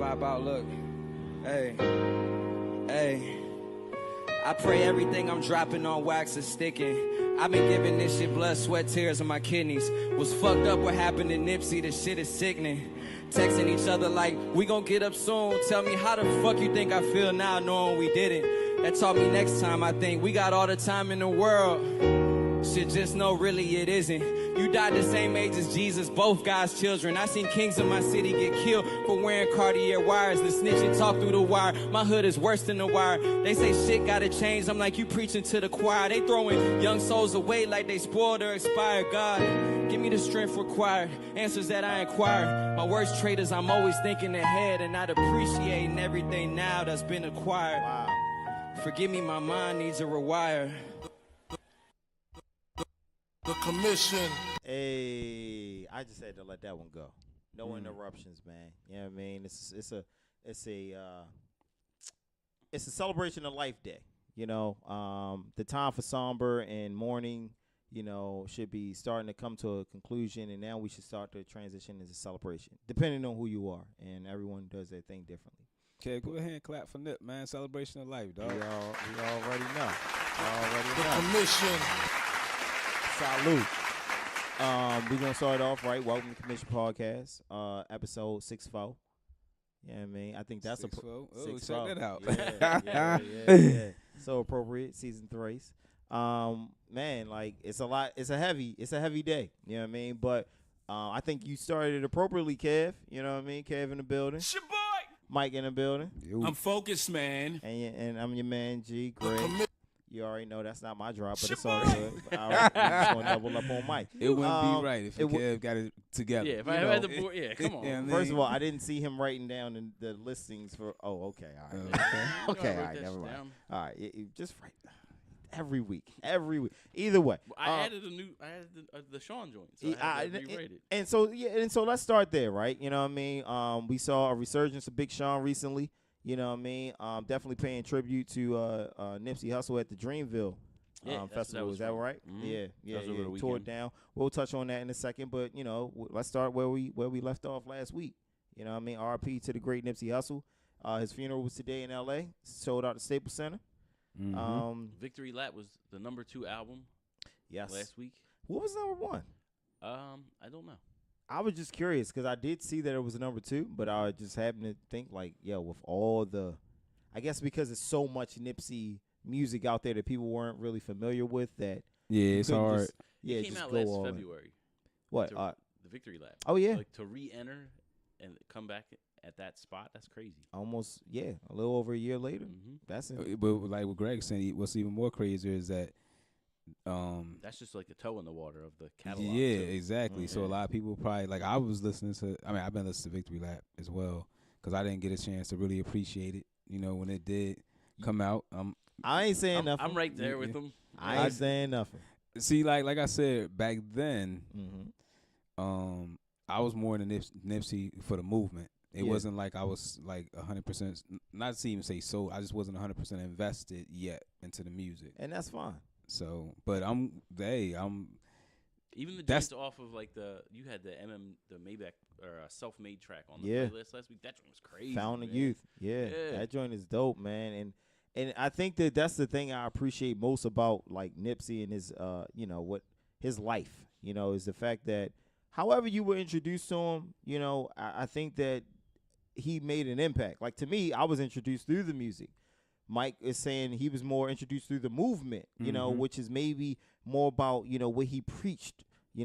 vibe out. Look, hey. I pray everything I'm dropping on wax is sticking. I've been giving this shit blood, sweat, tears on my kidneys. Was fucked up what happened to Nipsey, this shit is sickening. Texting each other like, we gon' get up soon. Tell me how the fuck you think I feel now knowing we didn't. That taught me next time I think we got all the time in the world. Shit, just know really it isn't. You died the same age as Jesus, both God's children. I seen kings in my city get killed for wearing Cartier wires. The snitching talk through the wire. My hood is worse than the wire. They say shit gotta change. I'm like, you preaching to the choir. They throwing young souls away like they spoiled or expired. God, give me the strength required. Answers that I inquire. My worst trait is I'm always thinking ahead and not appreciating everything now that's been acquired. Wow. Forgive me, my mind needs a rewire. The commission. Hey, I just had to let that one go. No interruptions, man. You know what I mean? It's a celebration of Life Day. You know, the time for somber and mourning, you know, should be starting to come to a conclusion, and now we should start to transition into celebration, depending on who you are, and everyone does their thing differently. Okay, go ahead and clap for Nip, man. Celebration of life, dog. We already know. The commission. Salute. We're going to start off, right? Welcome to Commission Podcast, episode 64. Yeah, I mean, I think that's 6-4. Oh, 6-4. check that out. Yeah. So appropriate, season 3. Man, like, it's a heavy day. You know what I mean? But I think you started it appropriately, Kev. You know what I mean? Kev in the building. It's your boy. Mike in the building. I'm focused, man. And I'm your man, G. Greg. You already know that's not my drop, but it's all Shaboy. good. I'm just going to double up on Mike. It wouldn't be right if Kev got it together. Yeah, if I had the board, come on. Yeah, I mean, First of all, I didn't see him writing down the listings for. Oh, okay, all right. Okay, all right, never mind. All right, just write every week. Either way, I added the Sean joint, so I had to rewrite it. And so let's start there, right? You know what I mean? We saw a resurgence of Big Sean recently. You know what I mean? Definitely paying tribute to Nipsey Hussle at the Dreamville festival. Is that right? Mm-hmm. Yeah. Tore it down. We'll touch on that in a second, but you know, let's start where we left off last week. You know what I mean? R.I.P. to the great Nipsey Hussle. His funeral was today in L.A. Sold out the Staples Center. Mm-hmm. Victory Lap was the #2 album. Yes. Last week. What was number 1? I don't know. I was just curious because I did see that it was number 2, but I just happened to think like, with all the, I guess because it's so much Nipsey music out there that people weren't really familiar with that. Yeah, it's hard. It came out last February. What? The Victory Lap. Oh yeah. Like to re-enter and come back at that spot. That's crazy. Almost, a little over a year later. Mm-hmm. That's it. But like what Greg said, what's even more crazier is that that's just like the toe in the water of the catalog. Yeah, too. exactly. So a lot of people probably like I was listening to. I mean, I've been listening to Victory Lap as well because I didn't get a chance to really appreciate it. You know, when it did come out. I ain't saying nothing. I'm right there with them. I ain't saying nothing. See, like I said back then, Mm-hmm. I was more than Nipsey for the movement. It wasn't like I was like 100%. Not to even say so. I just wasn't 100% invested yet into the music, And that's fine. So, but I'm Even the joints off of like you had the Maybach or self-made track on the playlist last week. That joint was crazy. Found the man. Youth. Yeah, that joint is dope, man. And I think that's the thing I appreciate most about like Nipsey and his what his life, is the fact that however you were introduced to him, I think that he made an impact. Like to me, I was introduced through the music. Mike is saying he was more introduced through the movement, which is maybe more about, what he preached, the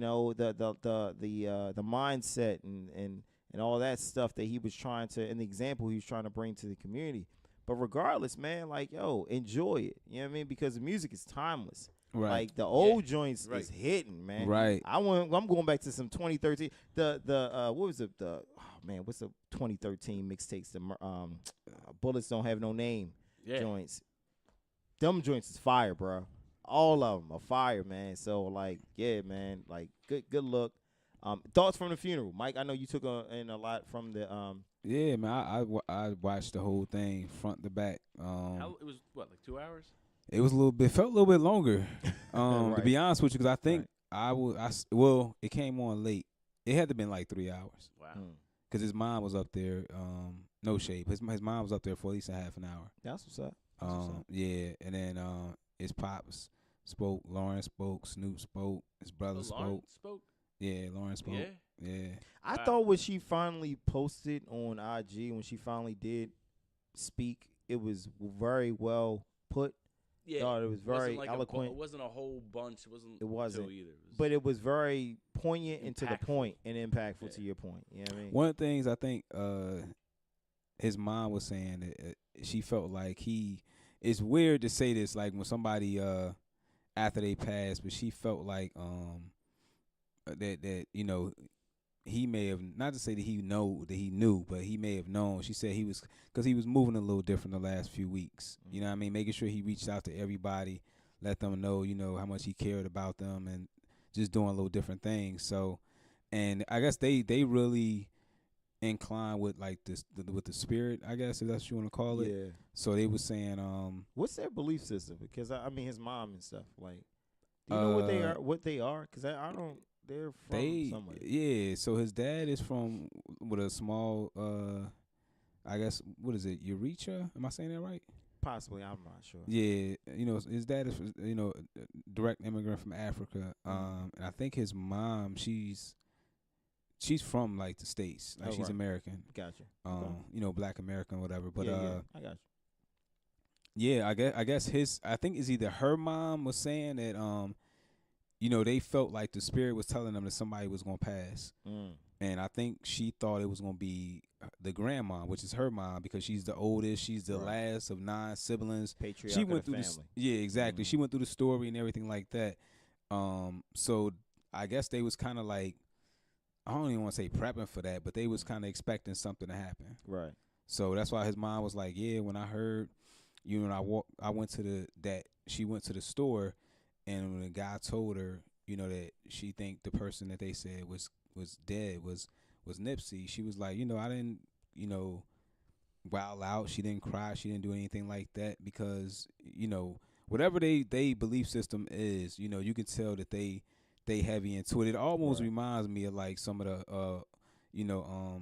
mindset and all that stuff that he was trying to, and the example he was trying to bring to the community. But regardless, man, like, enjoy it. You know what I mean? Because the music is timeless. Right. Like the old joints is hitting, man. Right. I'm going back to some 2013. What was it? What's the 2013 mixtapes? The Bullets Don't Have No Name. Joints. Them joints is fire, bro. All of them are fire, man. So like, man, like good look. Thoughts from the funeral, Mike. I know you took in a lot from the Yeah, man. I watched the whole thing front to back. It was what, like 2 hours? It was felt a little bit longer. Right. To be honest with you, because I think it came on late. It had to been like 3 hours. Wow. because his mom was up there. No shade. His mom was up there for at least a half an hour. That's what's up. Yeah, and then his pops spoke, Lauren spoke, Snoop spoke, his brother spoke. Yeah, Lauren spoke. Yeah. I thought when she finally posted on IG, when she finally did speak, it was very well put. Yeah, thought it was very like eloquent. It wasn't a whole bunch. It wasn't. Either. But it was very poignant and to the point and impactful to your point. You know what I mean? One of the things I think his mom was saying that she felt like it's weird to say this, like when somebody after they passed, but she felt like that you know, he may have, not to say that he knew, but he may have known. She said because he was moving a little different the last few weeks. You know what I mean? Making sure he reached out to everybody, let them know, you know, how much he cared about them, and just doing a little different things. So, and I guess they really inclined with like this with the spirit, I guess, if that's what you want to call it. Yeah. So they were saying, what's their belief system? Because I mean, his mom and stuff. Like, do you know what they are? Because I don't. They're from somewhere. Yeah, so his dad is from with a small, I guess, what is it, Eritrea? Am I saying that right? Possibly, I'm not sure. Yeah, you know, his dad is, you know, a direct immigrant from Africa. And I think his mom, she's from like the States, like she's American. Gotcha. You know, Black American, whatever. But yeah, I got you. Yeah, I guess I think it's either her mom was saying that you know, they felt like the spirit was telling them that somebody was going to pass. And I think she thought it was going to be the grandma, which is her mom, because she's the oldest. She's the last of 9 siblings. Patriarch she went of the through family. Yeah, exactly. She went through the story and everything like that. So I guess they was kind of like, I don't even want to say prepping for that, but they was kind of expecting something to happen. Right. So that's why his mom was like, yeah, when I heard, you know, I went to she went to the store. And when the guy told her, you know, that she think the person that they said was dead was Nipsey, she was like, you know, I didn't, you know, wild out. She didn't cry. She didn't do anything like that because, you know, whatever they belief system is, you know, you can tell that they heavy into it. It almost reminds me of like some of the, you know,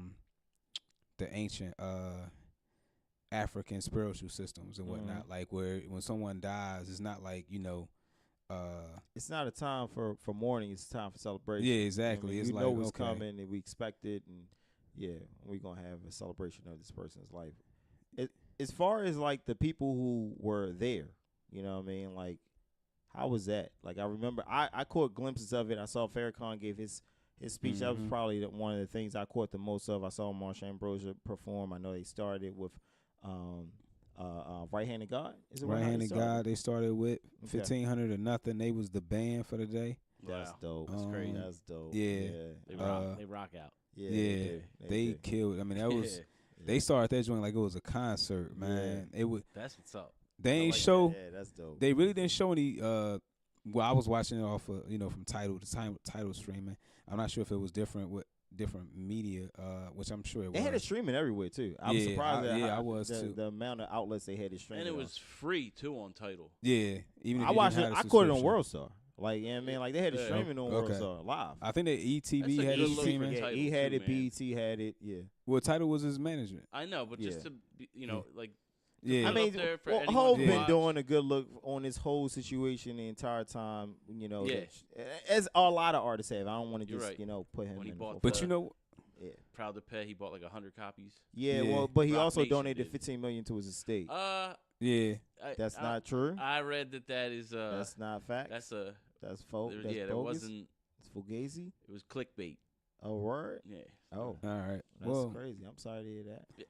the ancient African spiritual systems and whatnot. Like where when someone dies, it's not like, you know, it's not a time for mourning. It's a time for celebration. Yeah, exactly. I mean, it's know like, what's okay. coming, and we expect it, and yeah, we're gonna have a celebration of this person's life. As far as like the people who were there, you know what I mean? Like, how was that? Like, I remember I caught glimpses of it. I saw Farrakhan gave his speech. That was probably one of the things I caught the most of. I saw Marsha Ambrosius perform. I know they started with Right-Handed God. Is it Right-Handed God? They started with 1,500 or nothing. They was the band for the day. That's dope. That's crazy. That's dope. Yeah. They rock out. Yeah, they killed. I mean, that was they started that joint like it was a concert, man. Yeah. It was. That's what's up. They ain't like show. that. Yeah, that's dope. They really didn't show any. Well, I was watching it off of, you know, from Tidal streaming. I'm not sure if it was different with different media, which I'm sure it was. They had it streaming everywhere too. I was surprised I was too. The amount of outlets they had it streaming. And it was free too on Tidal. Yeah, even if I you watched didn't it. have I a caught it on subscription. WorldStar. Like, you know what I mean? Like, they had it streaming on WorldStar live. I think that ETV That's a had good it look streaming. for Yeah, Tidal he had too, it. man. BET had it. Yeah. Well, Tidal was his management. I know, but just to be, you know, like. Yeah. I mean, there for well, anyone Hov to been watch. doing a good look on this whole situation the entire time. You know, Yeah. as a lot of artists have. I don't want to You're just right. you know put him When he in. bought The But you know, yeah, Proud to Pay, he bought like 100 copies. yeah. Yeah. Well, but he Rock also Nation donated did. $15 million to his estate. yeah, That's not true. I read that is That's not fact. that's That's folk. there, That's yeah, there bogus. wasn't. It's fugazi. It was clickbait. A word. Yeah. Oh, all right. that's Well, crazy. I'm sorry to hear that. Yeah.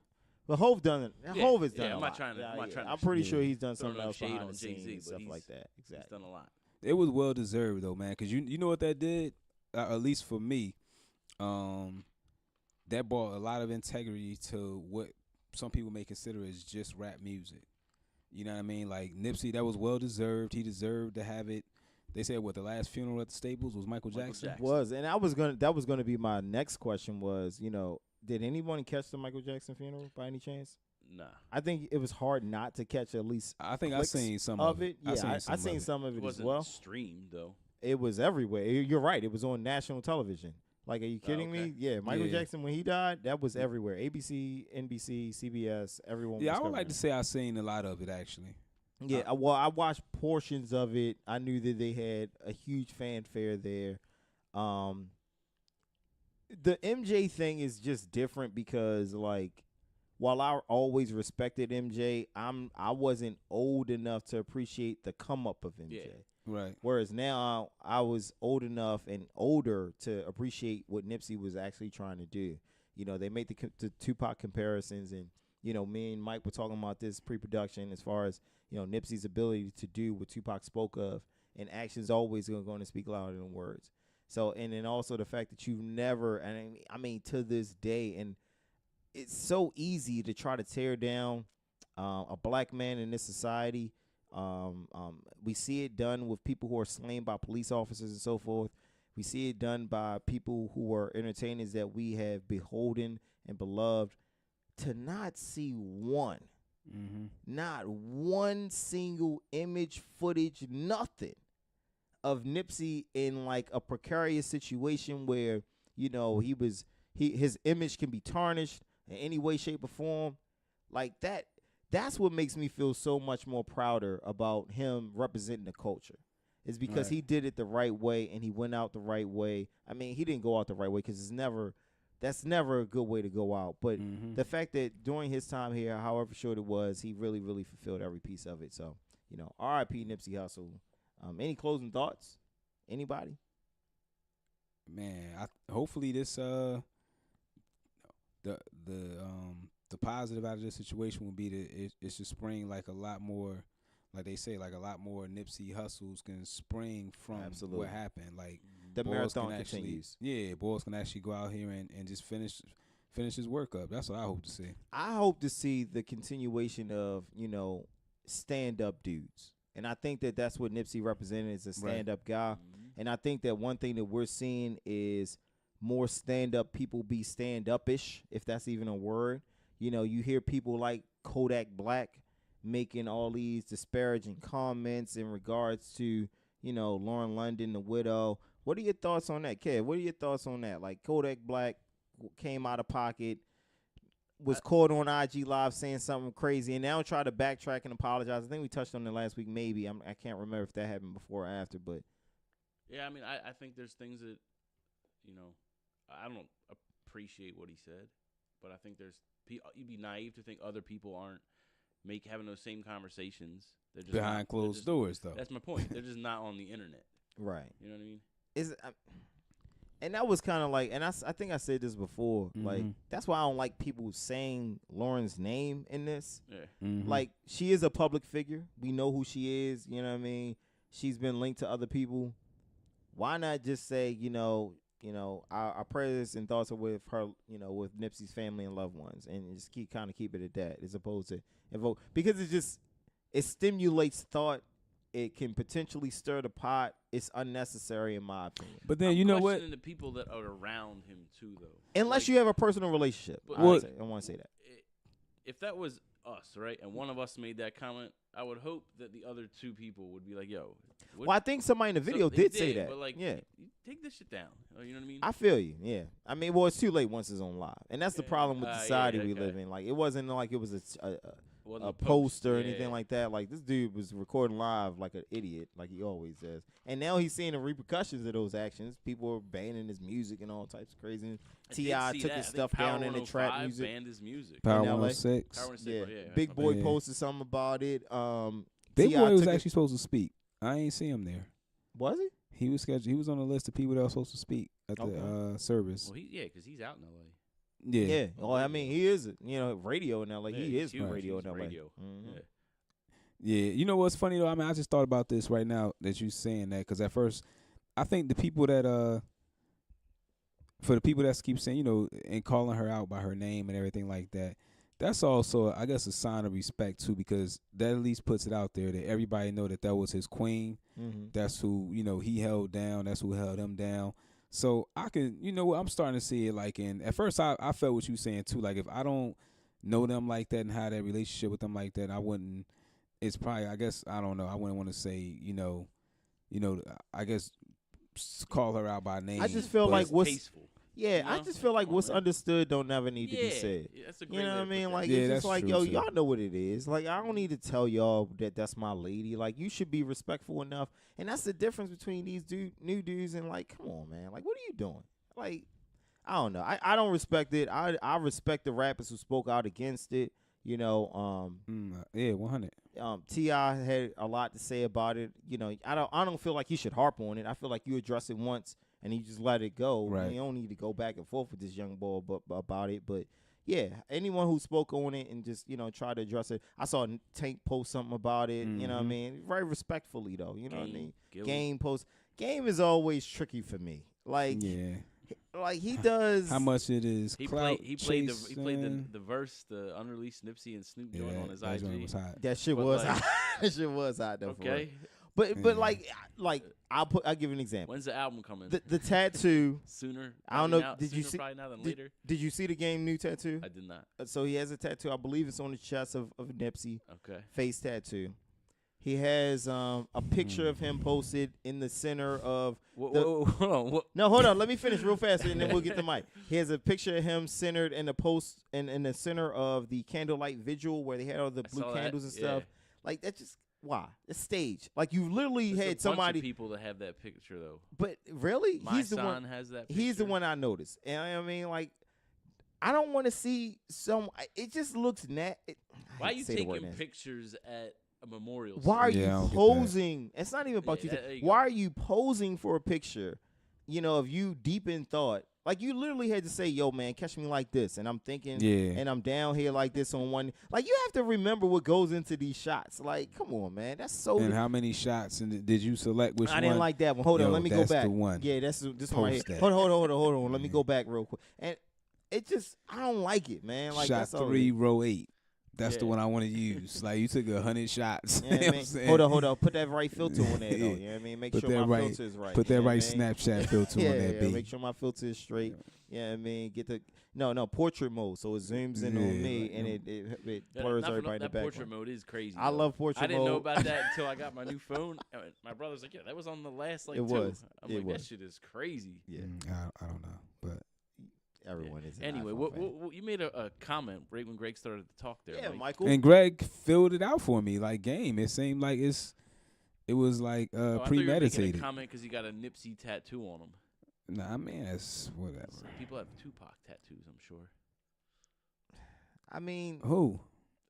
But Hov done it. Yeah, Hov has done yeah, a I'm lot. not trying to- I'm not trying to I'm pretty Yeah. sure he's done throw something no else shade behind on the scenes Jay-Z, and but stuff he's- like that. He's Exactly. done a lot. it was well deserved though, man. Because you know what that did, at least for me, that brought a lot of integrity to what some people may consider as just rap music. You know what I mean? Like Nipsey, that was well deserved. He deserved to have it. They said what the last funeral at the Stables was Michael Jackson. Was and that was gonna be my next question was, you know, did anyone catch the Michael Jackson funeral by any chance? Nah. I think it was hard not to catch at least I think I clicks seen some of it. Yeah, I seen of it. some of It it as wasn't well. streamed though. It was everywhere. You're right. It was on national television. Like, are you kidding okay. me? Yeah, Michael Yeah. Jackson, when he died, that was everywhere. ABC, NBC, CBS, everyone Yeah, was I would covering like to it. say I've seen a lot of it actually. Yeah, well, I watched portions of it. I knew that they had a huge fanfare there. Um, the MJ thing is just different because, like, while I always respected MJ, I wasn't old enough to appreciate the come up of MJ. Yeah. Right. Whereas now I was old enough and older to appreciate what Nipsey was actually trying to do. You know, they made the Tupac comparisons, and you know, me and Mike were talking about this pre-production as far as, you know, Nipsey's ability to do what Tupac spoke of, and actions always going to speak louder than words. So, and then also the fact that you've never, and I mean to this day, and it's so easy to try to tear down a black man in this society. We see it done with people who are slain by police officers and so forth. We see it done by people who are entertainers that we have beholden and beloved. To not see not one single image, footage, nothing of Nipsey in like a precarious situation where, you know, his image can be tarnished in any way, shape, or form, like that. That's what makes me feel so much more prouder about him representing the culture. Is because he did it the right way and he went out the right way. I mean, he didn't go out the right way because that's never a good way to go out. But the fact that during his time here, however short it was, he really, really fulfilled every piece of it. So, you know, R.I.P. Nipsey Hussle. Any closing thoughts? Anybody? Man, hopefully this the positive out of this situation will be that it should spring like a lot more, like they say, like a lot more Nipsey Hussles can spring from what happened. Like The boys marathon can actually, continues. Yeah, boys can actually go out here and just finish his work up. That's what I hope to see. I hope to see the continuation of, you know, stand-up dudes. And I think that that's what Nipsey represented as a stand-up guy. And I think that one thing that we're seeing is more stand-up people be stand-up-ish, if that's even a word. You know, you hear people like Kodak Black making all these disparaging comments in regards to, you know, Lauren London, the widow. What are your thoughts on that, Kev? What are your thoughts on that? Like, Kodak Black came out of pocket, was caught on IG Live saying something crazy, and now try to backtrack and apologize. I think we touched on it last week, maybe. I can't remember if that happened before or after, but. Yeah, I mean, I think there's things that, you know, I don't appreciate what he said, but I think you'd be naive to think other people aren't having those same conversations. They're just behind closed doors, though. That's my point. They're just not on the internet. Right. You know what I mean? And that was kind of like, and I think I said this before, like, that's why I don't like people saying Lauren's name in this. Yeah. Like, she is a public figure. We know who she is, you know what I mean? She's been linked to other people. Why not just say, you know, our prayers and thoughts are with her, you know, with Nipsey's family and loved ones, and just keep it at that, as opposed to invoke, because it stimulates thought. It can potentially stir the pot. It's unnecessary, in my opinion. But then I'm you know what? questioning the people that are around him too, though. Unless like, you have a personal relationship, I want to say that. If that was us, right, and one of us made that comment, I would hope that the other two people would be like, "Yo." Well, I think somebody in the video did say that. But like, yeah, you take this shit down. You know what I mean? I feel you. Yeah, I mean, well, it's too late once it's on live, and that's the problem with the society we live in. Like, it wasn't like it was a post or anything like that. Like, this dude was recording live like an idiot, like he always does. And now he's seeing the repercussions of those actions. People are banning his music and all types of crazy. T.I. took his stuff down in the trap music. Banned his music. Power 106. Power 106, yeah. Big Boy posted something about it. Big Boy was actually supposed to speak. I ain't see him there. Was he? He was scheduled. He was on the list of people that were supposed to speak at the service. Well, because he's out in L.A. Yeah. Well, I mean, he is, radio in L.A. He is radio in L.A. Radio. Yeah. You know what's funny, though? I mean, I just thought about this right now that you saying that, because at first, I think the people that, for the people that keep saying, you know, and calling her out by her name and everything like that, that's also, I guess, a sign of respect, too, because that at least puts it out there that everybody know that was his queen. That's who, you know, he held down. That's who held him down. So I can, you know what, I'm starting to see it like at first I felt what you were saying, too. Like, if I don't know them like that and have that relationship with them like that, I wouldn't, it's probably, I guess, I don't know, I wouldn't want to say, you know, I guess call her out by name. I just feel like Yeah, You know? I just feel like Come on, what's man. understood don't never need to be Yeah, said. that's a great You know way what I to put mean? that. Like Yeah, it's that's just like, true, yo, too. y'all know what it is. Like I don't need to tell y'all that that's my lady. Like you should be respectful enough. And that's the difference between these new dudes and like, come on, man. Like what are you doing? Like I don't know. I don't respect it. I respect the rappers who spoke out against it. You know, Yeah, 100. T.I. had a lot to say about it. You know, I don't feel like you should harp on it. I feel like you address it once and you just let it go. Right. You don't need to go back and forth with this young boy about it. But yeah, anyone who spoke on it and just try to address it. I saw Tank post something about it. You know what I mean? Very respectfully though. You know what I mean? Game post. Game is always tricky for me. Like Yeah. like he does. How much it is? He clout played chasing. the verse, the unreleased Nipsey and Snoop Yeah, joint on his that joint IG. was hot. That shit But, was like- hot. That shit was hot though. For real. Okay, But Yeah. like I'll give you an example. when's the album coming? The tattoo. Sooner. I don't probably know, Now, did you sooner see- Probably now than did- later. Did you see the Game new tattoo? I did not. So he has a tattoo. I believe it's on the chest of Nipsey. Okay. Face tattoo. He has a picture of him posted in the center of. Whoa, hold on. What? No, hold on. Let me finish real fast, and then we'll get the mic. He has a picture of him centered in the post in the center of the candlelight vigil where they had all the I blue saw that, candles and yeah. stuff. Like that just why? It's staged. Like you literally There's a had bunch somebody. of people that have that picture though. But really, My he's the son one. has that. Picture. He's the one I noticed. And I mean, like, I don't want to see some. It just looks Why are you taking pictures at a memorial? Why are Yeah, I you don't get that. posing? It's not even about Yeah, you. there you Why go. are you posing for a picture? Of you deep in thought. Like you literally had to say, "Yo, man, catch me like this," and I'm thinking, Yeah. and I'm down here like this on one. Like you have to remember what goes into these shots. Like, come on, man, that's so. And how many shots and did you select which I one? didn't like that one. Hold on, Yo, let me go that's back. the one. Yeah, that's this one right Post here. that. Hold on. Let me go back real quick. And it just, I don't like it, man. Like Shot that's all 3, it is. row 8. That's the Yeah. one I want to use. Like you took 100 shots. You know what I You know what I'm mean? saying? Hold on. Put that right filter on there, though. You know what I mean? Make Put sure that my right- filter is right. Put you that know what right I mean? Snapchat filter Yeah, on that beat. make sure my filter is straight. Yeah, I mean, get the no portrait mode, so it zooms in on Yeah, me like, and it blurs everybody in the That background. portrait mode is crazy. I though. love portrait I didn't know mode. about that until I got my new phone. My brother's like, "Yeah, that was on the last like It two." was. I'm It like, "That was. shit is crazy." Yeah, I don't know, but everyone is. An Anyway, iPhone fan. what you made a comment right when Greg started to talk there. Yeah, Mike. Michael. and Greg filled it out for me like game. It seemed like it was like Oh, I thought you were making a premeditated. comment because he got a Nipsey tattoo on him. Nah, I mean that's whatever. Some people have Tupac tattoos, I'm sure. I mean, Who?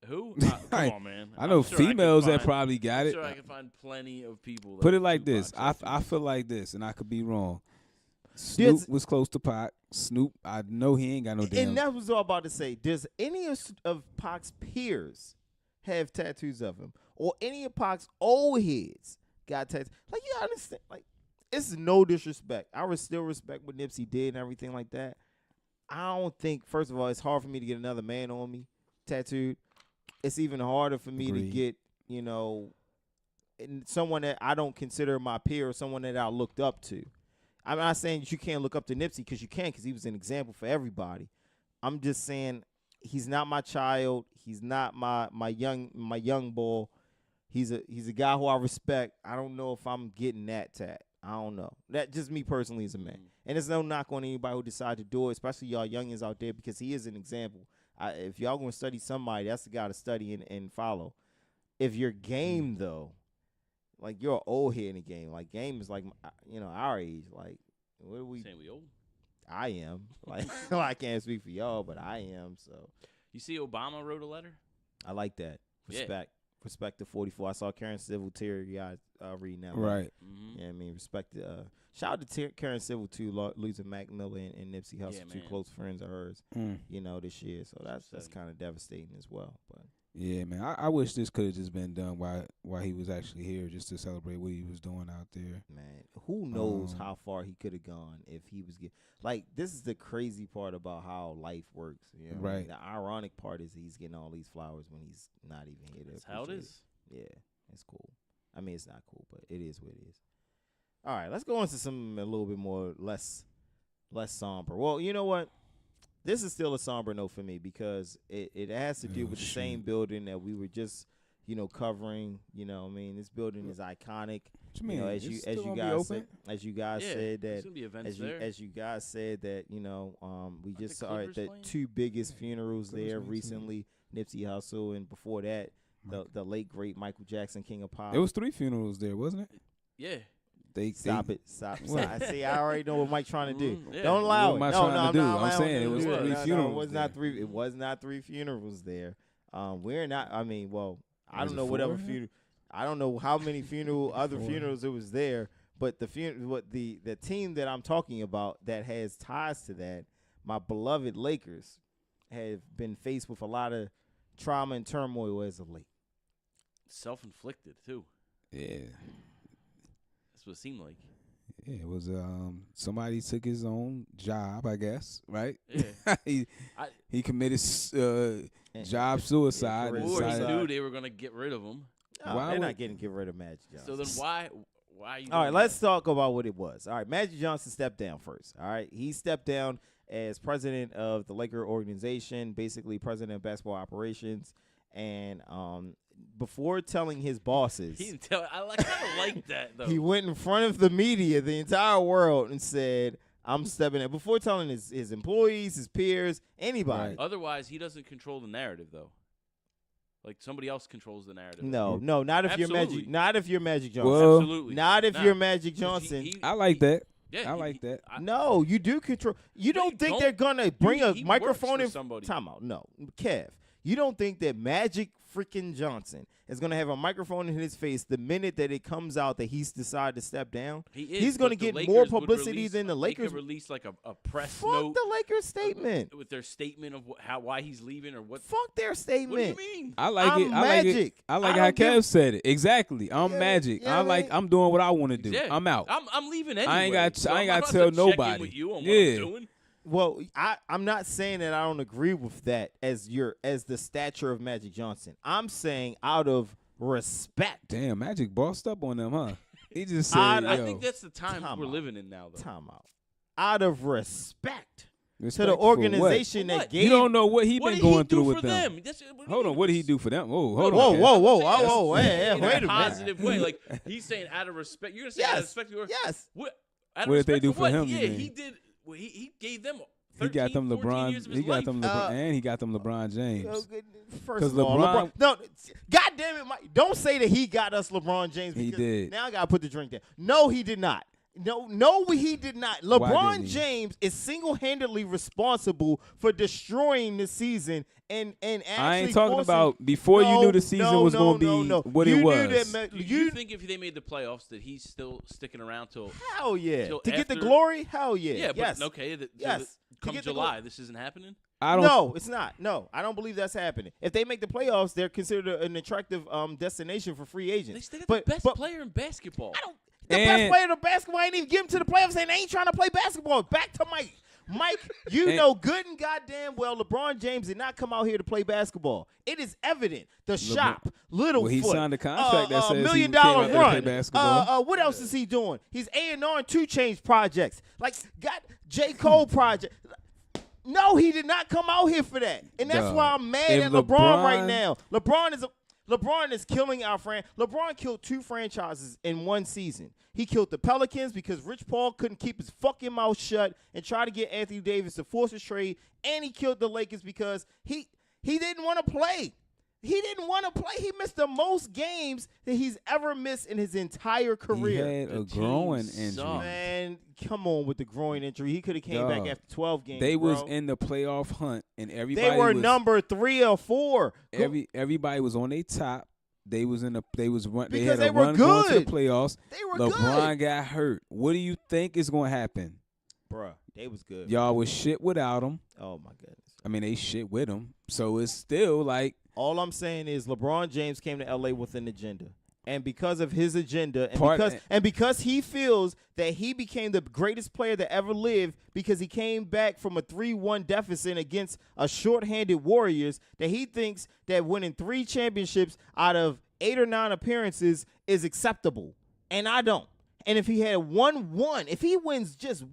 Who? Come I- on, man. I know I'm sure I could females that find- probably got I'm it. sure I can find plenty of people. That Put it have like Tupac this. I tattoos. feel like this, and I could be wrong. There's- Snoop was close to Pac. Snoop, I know he ain't got no damn. and that was all I'm about to say. Does any of Pac's peers have tattoos of him, or any of Pac's old heads got tattoos? Like you understand? Like it's no disrespect. I would still respect what Nipsey did and everything like that. I don't think. First of all, it's hard for me to get another man on me tattooed. It's even harder for me Agreed. to get, someone that I don't consider my peer or someone that I looked up to. I'm not saying that you can't look up to Nipsey because you can, because he was an example for everybody. I'm just saying he's not my child. He's not my young boy. He's a guy who I respect. I don't know if I'm getting that tat. I don't know. That just me personally as a man. And there's no knock on anybody who decide to do it, especially y'all youngins out there, because he is an example. If y'all gonna study somebody, that's the guy to study and follow. If you're game though, like you're old here in the game. Like game is like our age. Like what are we? Saying we old. I am. Like well, I can't speak for y'all, but I am. So You see, Obama wrote a letter. I like that. Yeah. Respect to 44. I saw Karen Civil teary eyed reading that. right. Mm-hmm. Yeah, I mean respect. Shout out to Karen Civil too, losing Mac Miller and Nipsey Hussle, Yeah, two man. close friends of hers. This year. So that's Upsetting. kind of devastating as well. But Yeah, man. I wish this could have just been done while he was actually here, just to celebrate what he was doing out there. man, who knows how far he could have gone if he was this is the crazy part about how life works. You know what I mean? Right. The ironic part is he's getting all these flowers when he's not even here to That's how it appreciate is. Yeah, it's cool. I mean, it's not cool, but it is what it is. All right, let's go into something a little bit more less somber. Well, you know what? This is still a somber note for me because it has to do with the same building that we were just covering. This building is iconic. What you mean? As It's you still gonna be guys open? as you guys said there's that gonna be events there. as you guys said that we the just saw Clippers the playing? two biggest funerals Clippers there playing recently. Nipsey Hussle, and before that the late great Michael Jackson, King of Pop. It was 3 funerals there, wasn't it? Yeah. Stop. What? See, I already know what Mike's trying to do. Yeah. Don't allow What am I it. trying No, to do? I'm not I'm allowing saying him it to was do 3 No, funerals it was there. not 3. It was not 3 funerals there. We're not. I mean, well, I Was don't it know whatever 4? funeral. I don't know how many other funerals it was there. But the team that I'm talking about that has ties to that, my beloved Lakers, have been faced with a lot of trauma and turmoil as of late. Self-inflicted too. Yeah. That's what it seemed like. Yeah, it was somebody took his own job, I guess, right? Yeah. he committed job suicide. career and Or he decided- knew they were gonna get rid of him. No, Why they're would- not getting rid of Magic Johnson. So then why are you? All right, doing let's that? talk about what it was. All right, Magic Johnson stepped down first. All right, he stepped down as president of the Laker organization, basically president of basketball operations, and before telling his bosses, He didn't tell. I kind of like that though. he went in front of the media, the entire world, and said, "I'm stepping in." Before telling his employees, his peers, anybody. Right. Otherwise, he doesn't control the narrative though. Like somebody else controls the narrative. No, not if you're Magic. Absolutely. Not if you're Magic Johnson. Well, Absolutely. Not if Nah. you're Magic 'Cause Johnson. I like that. Yeah, I like that. No, you do control. You No, don't you think don't. they're gonna bring a he microphone works for in somebody. Time out. No, Kev. You don't think that Magic freaking Johnson is gonna have a microphone in his face the minute that it comes out that he's decided to step down? He is, He's gonna but the get Lakers more would publicity release- than the They Lakers. could release like a press Fuck note the Lakers statement. with their statement of why he's leaving or what. Fuck their What do statement. you mean? I like I'm it. I like it. Magic. I like I how don't give- Kev said it. Exactly. I'm Yeah, Magic. yeah, man. I'm doing what I want to do. Yeah. I'm out. I'm leaving anyway. I ain't got- so I ain't I'm got not to tell check in nobody. with you on what Yeah. I'm doing. Well, I'm not saying that I don't agree with that as the stature of Magic Johnson. I'm saying out of respect. Damn, Magic bossed up on them, huh? He just said, I I yo, think that's the time Time we're out. living in now, though. Time out. Out of respect to respect the for what? organization For that what? gave You don't know what he What been did he going do through for with them. Hold on, what did he do for them? Oh, hold Whoa, on. Kev. whoa, whoa, I'm saying whoa, hey, in wait a a minute. positive way. Like he's saying out of respect. You're gonna say out of Yes, respect. yes. What? Out of What did they respect do for for what? him, you Yeah, mean? he did. Well, he gave them. He got 13, them 14 years LeBron. of He his got life. them LeBron, and he got them LeBron James. First 'Cause of all, LeBron- no, God damn it, Mike. Don't say that he got us LeBron James. He because did. Now I got to put the drink down. No, he did not. No, he did not. LeBron didn't he? James is single-handedly responsible for destroying the season and actually I ain't talking forcing- about before you knew the season was going to be what you it knew was. That, Do you think if they made the playoffs that he's still sticking around till? hell yeah. till To get the after- glory? Hell yeah. Yeah, but yes. okay. Yes. To Come get the July, glory. this isn't happening. I don't. No, it's not. No, I don't believe that's happening. If they make the playoffs, they're considered an attractive destination for free agents. They still got but the best but player in basketball. the best And- player in basketball ain't even get him to the playoffs, and they ain't trying to play basketball. Back to Mike. Mike, you And- know good and goddamn well LeBron James did not come out here to play basketball. It is evident. The shop, Littlefoot. Well, he signed a contract that says he $1 million came out there to play run. basketball. What else is he doing? He's A&R and 2 Chainz projects. Like, got J. Cole project. No, he did not come out here for that. And that's Dog. why I'm mad If at LeBron right LeBron- now. LeBron is killing our LeBron killed 2 franchises in one season. He killed the Pelicans because Rich Paul couldn't keep his fucking mouth shut and try to get Anthony Davis to force a trade. And he killed the Lakers because he didn't want to play. He didn't want to play. He missed the most games that he's ever missed in his entire career. He had The a team growing sucked. injury. Man, come on with the groin injury. He could have came back Dog. after 12 games. They was bro. in the playoff hunt, and everybody They were was, number 3 or 4. everybody was on their top. They was in the. They was run. They Because had they a were run going to the good. playoffs. They were LeBron good. got hurt. What do you think is going to happen? Bruh, they was good. Y'all was shit without him. Oh, my goodness. I mean, they shit with him. So it's still like All I'm saying is LeBron James came to L.A. with an agenda. And because of his agenda, and because he feels that he became the greatest player that ever lived because he came back from a 3-1 deficit against a shorthanded Warriors, that he thinks that winning 3 championships out of 8 or 9 appearances is acceptable. And I don't. And if he had if he wins just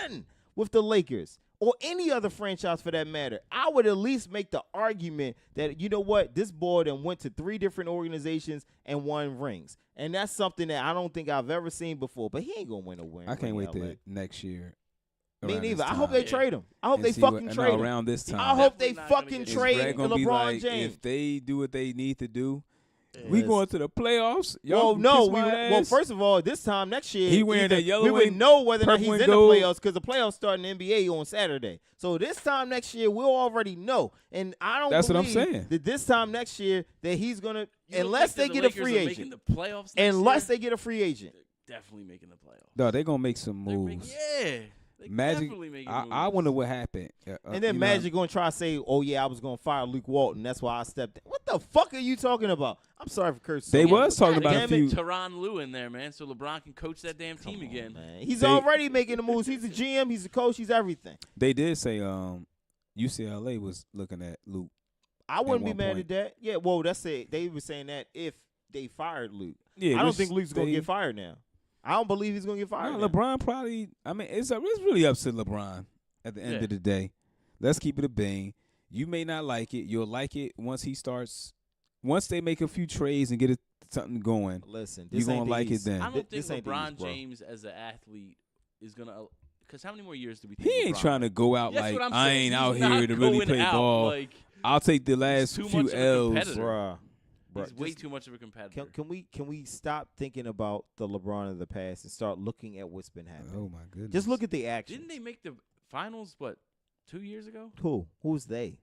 1 with the Lakers, or any other franchise for that matter, I would at least make the argument that, you know what, this boy done went to 3 different organizations and won rings. And that's something that I don't think I've ever seen before. But he ain't going to win a win. I can't wait till next year. Me around neither. this I hope time. they trade him. I hope And they see fucking what- trade no, him. around this time. I hope they Definitely not gonna fucking get It's trade Brad gonna be LeBron like, James. if they do what they need to do, Yeah. we going to the playoffs. Y'all Well, no. kiss my Well, ass. first of all, this time next year, He wearing that yellow we would and know whether or not he's purple in and the gold. playoffs because the playoffs start in the NBA on Saturday. So this time next year, we'll already know. And I don't That's what I'm believe saying. that this time next year that he's going to, You don't unless think they that get a the free Lakers are making agent. the playoffs next Unless year? they get a free agent. They're definitely making the playoffs. No, they're gonna make some They're moves. yeah. They Magic. definitely making I moves. wonder what happened. And then Magic going to try to say, oh, yeah, I was going to fire Luke Walton. That's why I stepped in. What the fuck are you talking about? I'm sorry for cursing. They so much, was but talking about a goddamn it, few. Tyronn Lue in there, man, so LeBron can coach that damn team Come on, again. man. He's They- already making the moves. He's a GM. He's a coach. He's everything. They did say UCLA was looking at Luke. I wouldn't be one mad point. at that. Yeah, well, that's it. They were saying that if they fired Luke. Yeah, I don't which think Luke's going to they- get fired now. I don't believe he's going to get fired No, now. LeBron probably. I mean, it's really upset LeBron at the end Yeah. of the day. Let's keep it a bang. You may not like it. You'll like it once he starts. Once they make a few trades and get something going, Listen, you this ain't gonna the like it East. then. I don't Th- think this ain't the LeBron East, bro. James as an athlete is gonna. Because how many more years do we think? he ain't LeBron trying to go out That's like what I'm I saying. ain't He's out not here to really going play out, ball. Like, I'll take the last too few much of a L's. competitor. Bruh. he's way just- too much of a competitor. Can we stop thinking about the LeBron of the past and start looking at what's been happening? Oh my goodness! Just look at the action. Didn't they make the finals? What 2 years ago? Who's they?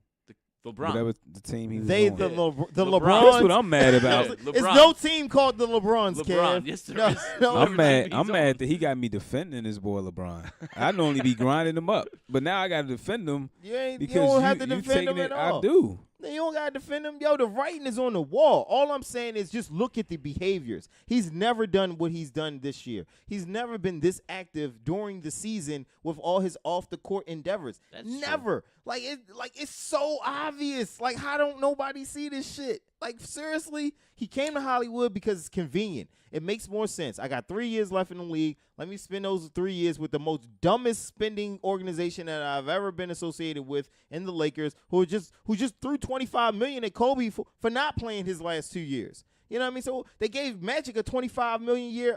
LeBron. Whatever the team he was They on. the Yeah. the LeBron. LeBrons. That's what I'm mad about. Yeah. It's LeBron. no team called the LeBrons, LeBron. Kev. Yes, there No, is. no. I'm mad. He's I'm on. mad that he got me defending this boy LeBron. I'd normally be grinding him up, but now I got to defend him You because don't have to you defend taking him at it. all. I do. You don't gotta defend him. Yo, the writing is on the wall. All I'm saying is just look at the behaviors. He's never done what he's done this year. He's never been this active during the season with all his off the court endeavors. That's never. Like it's so obvious. Like, how don't nobody see this shit? Like, seriously, he came to Hollywood because it's convenient. It makes more sense. I got 3 years left in the league. Let me spend those 3 years with the most dumbest spending organization that I've ever been associated with in the Lakers, who just threw $25 million at Kobe for not playing his last 2 years. You know what I mean? So they gave Magic a $25 million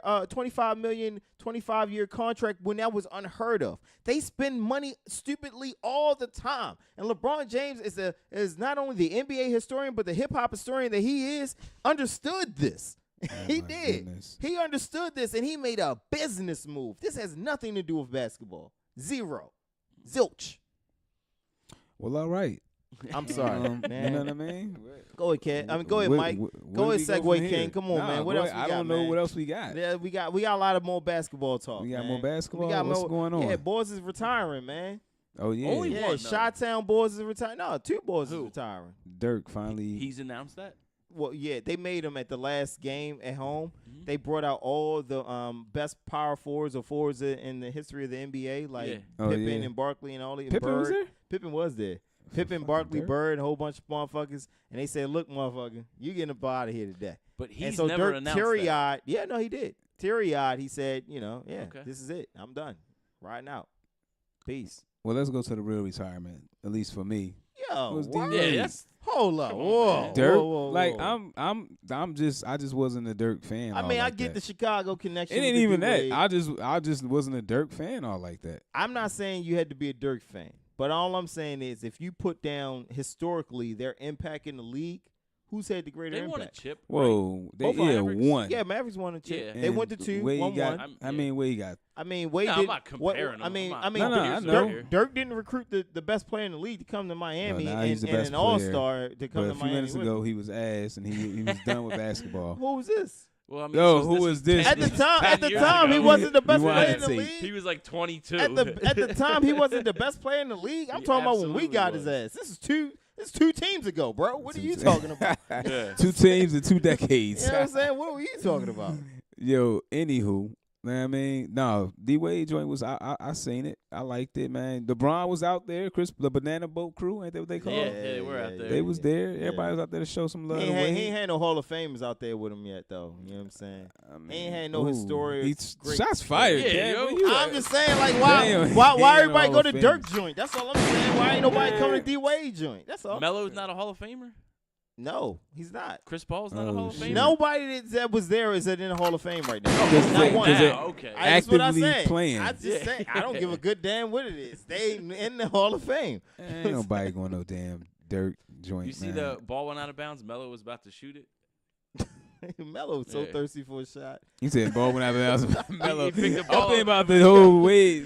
25-year contract when that was unheard of. They spend money stupidly all the time. And LeBron James is not only the NBA historian but the hip hop historian that he is, understood this. He my did. goodness. He understood this, and he made a business move. This has nothing to do with basketball. Zero. Zilch. Well, all right. I'm sorry, man. You know what I mean? Go ahead, Ken. I mean, go ahead, Where- Mike. where Go do ahead, we go segue, from King. here? Come on, Nah, man. What go else ahead. we I got, don't know man? what else we got. Yeah, we got a lot of more basketball talk. We got man. more basketball? We got What's more, going on? Yeah, boys is retiring, man. Oh yeah, Only Yeah, one, though. Chi-Town boys is retiring. No, 2 boys Who? is retiring. Dirk finally. He's announced that. Well, yeah, they made him at the last game at home. Mhm. They brought out all the best power forwards or forwards in the history of the NBA, like Yeah. Oh, Pippen yeah. and Barkley and all the Pippen was Bird. there. Pippen was there. Pippen, Fucking Barkley, Dirk. Bird, a whole bunch of motherfuckers, and they said, "Look, motherfucker, you getting up out of here today." But And he's so never Dirk, announced that. teary-eyed, yeah, no, he did. Teary-eyed, he said, Okay. this is it. I'm done. Riding out. Peace. Well, let's go to the real retirement. At least for me, Yo, was what? D-Wade. Yeah, that's Hold up. Come on, Whoa. man. Dirk. Whoa, whoa, like whoa. I just wasn't a Dirk fan. I all mean, I like get that. the Chicago connection. It ain't with the even that. D-Wade. I just wasn't a Dirk fan all like that. I'm not saying you had to be a Dirk fan, but all I'm saying is if you put down historically their impact in the league, who's had the greater they won a impact? chip. Whoa, they Both Mavericks. won. Yeah, Mavericks won a chip. Yeah. They And went to 2, Wade won got, 1. I mean, Wade got. I mean, Wade No, I'm did. not what- comparing I them. mean, I'm I mean, not- No, I Dirk's know. over here. Dirk didn't recruit the best player in the league to come to Miami now and, he's the and best an player. all-star to come But to a few Miami. minutes with ago, him. he was ass, and he was done with basketball. Who was this? Well, I mean, Yo, this who was this? 10 At the time, 10 at the years time, he ago. wasn't the best You player wanted in the to- league. He was like 22. At the time, he wasn't the best player in the league. I'm He talking about when we absolutely got was. his ass. This is two teams ago, bro. What are you talking about? You Yeah. 2 teams in 2 decades. know what I'm saying? What were you talking about? Yo, anywho, Man, I mean, no, D-Wade joint was I seen it. I liked it, man. LeBron was out there. The Banana Boat Crew, ain't that what they called? Yeah, they were out there. They was there. Everybody was out there to show some love. He ain't had no Hall of Famers out there with him yet, though. You know what I'm saying? He ain't had no historic. Shots fired, I'm just saying, like, why everybody go to Dirk joint? That's all I'm saying. Why ain't nobody coming to D-Wade joint? That's all. Melo's not a Hall of Famer? No, he's not. Chris Paul's not a Hall of Famer? Nobody that was there is in the Hall of Fame right now. Not one. Okay. That's what I Actively said. playing. I just say I don't give a good damn what it is. They in the Hall of Fame. Ain't nobody going no damn Dirk joint. You see the ball went out of bounds? Melo was about to shoot it. Melo was so thirsty for a shot. You said ball went out of bounds. Melo. He picked the I'm ball thinking up. about the whole way.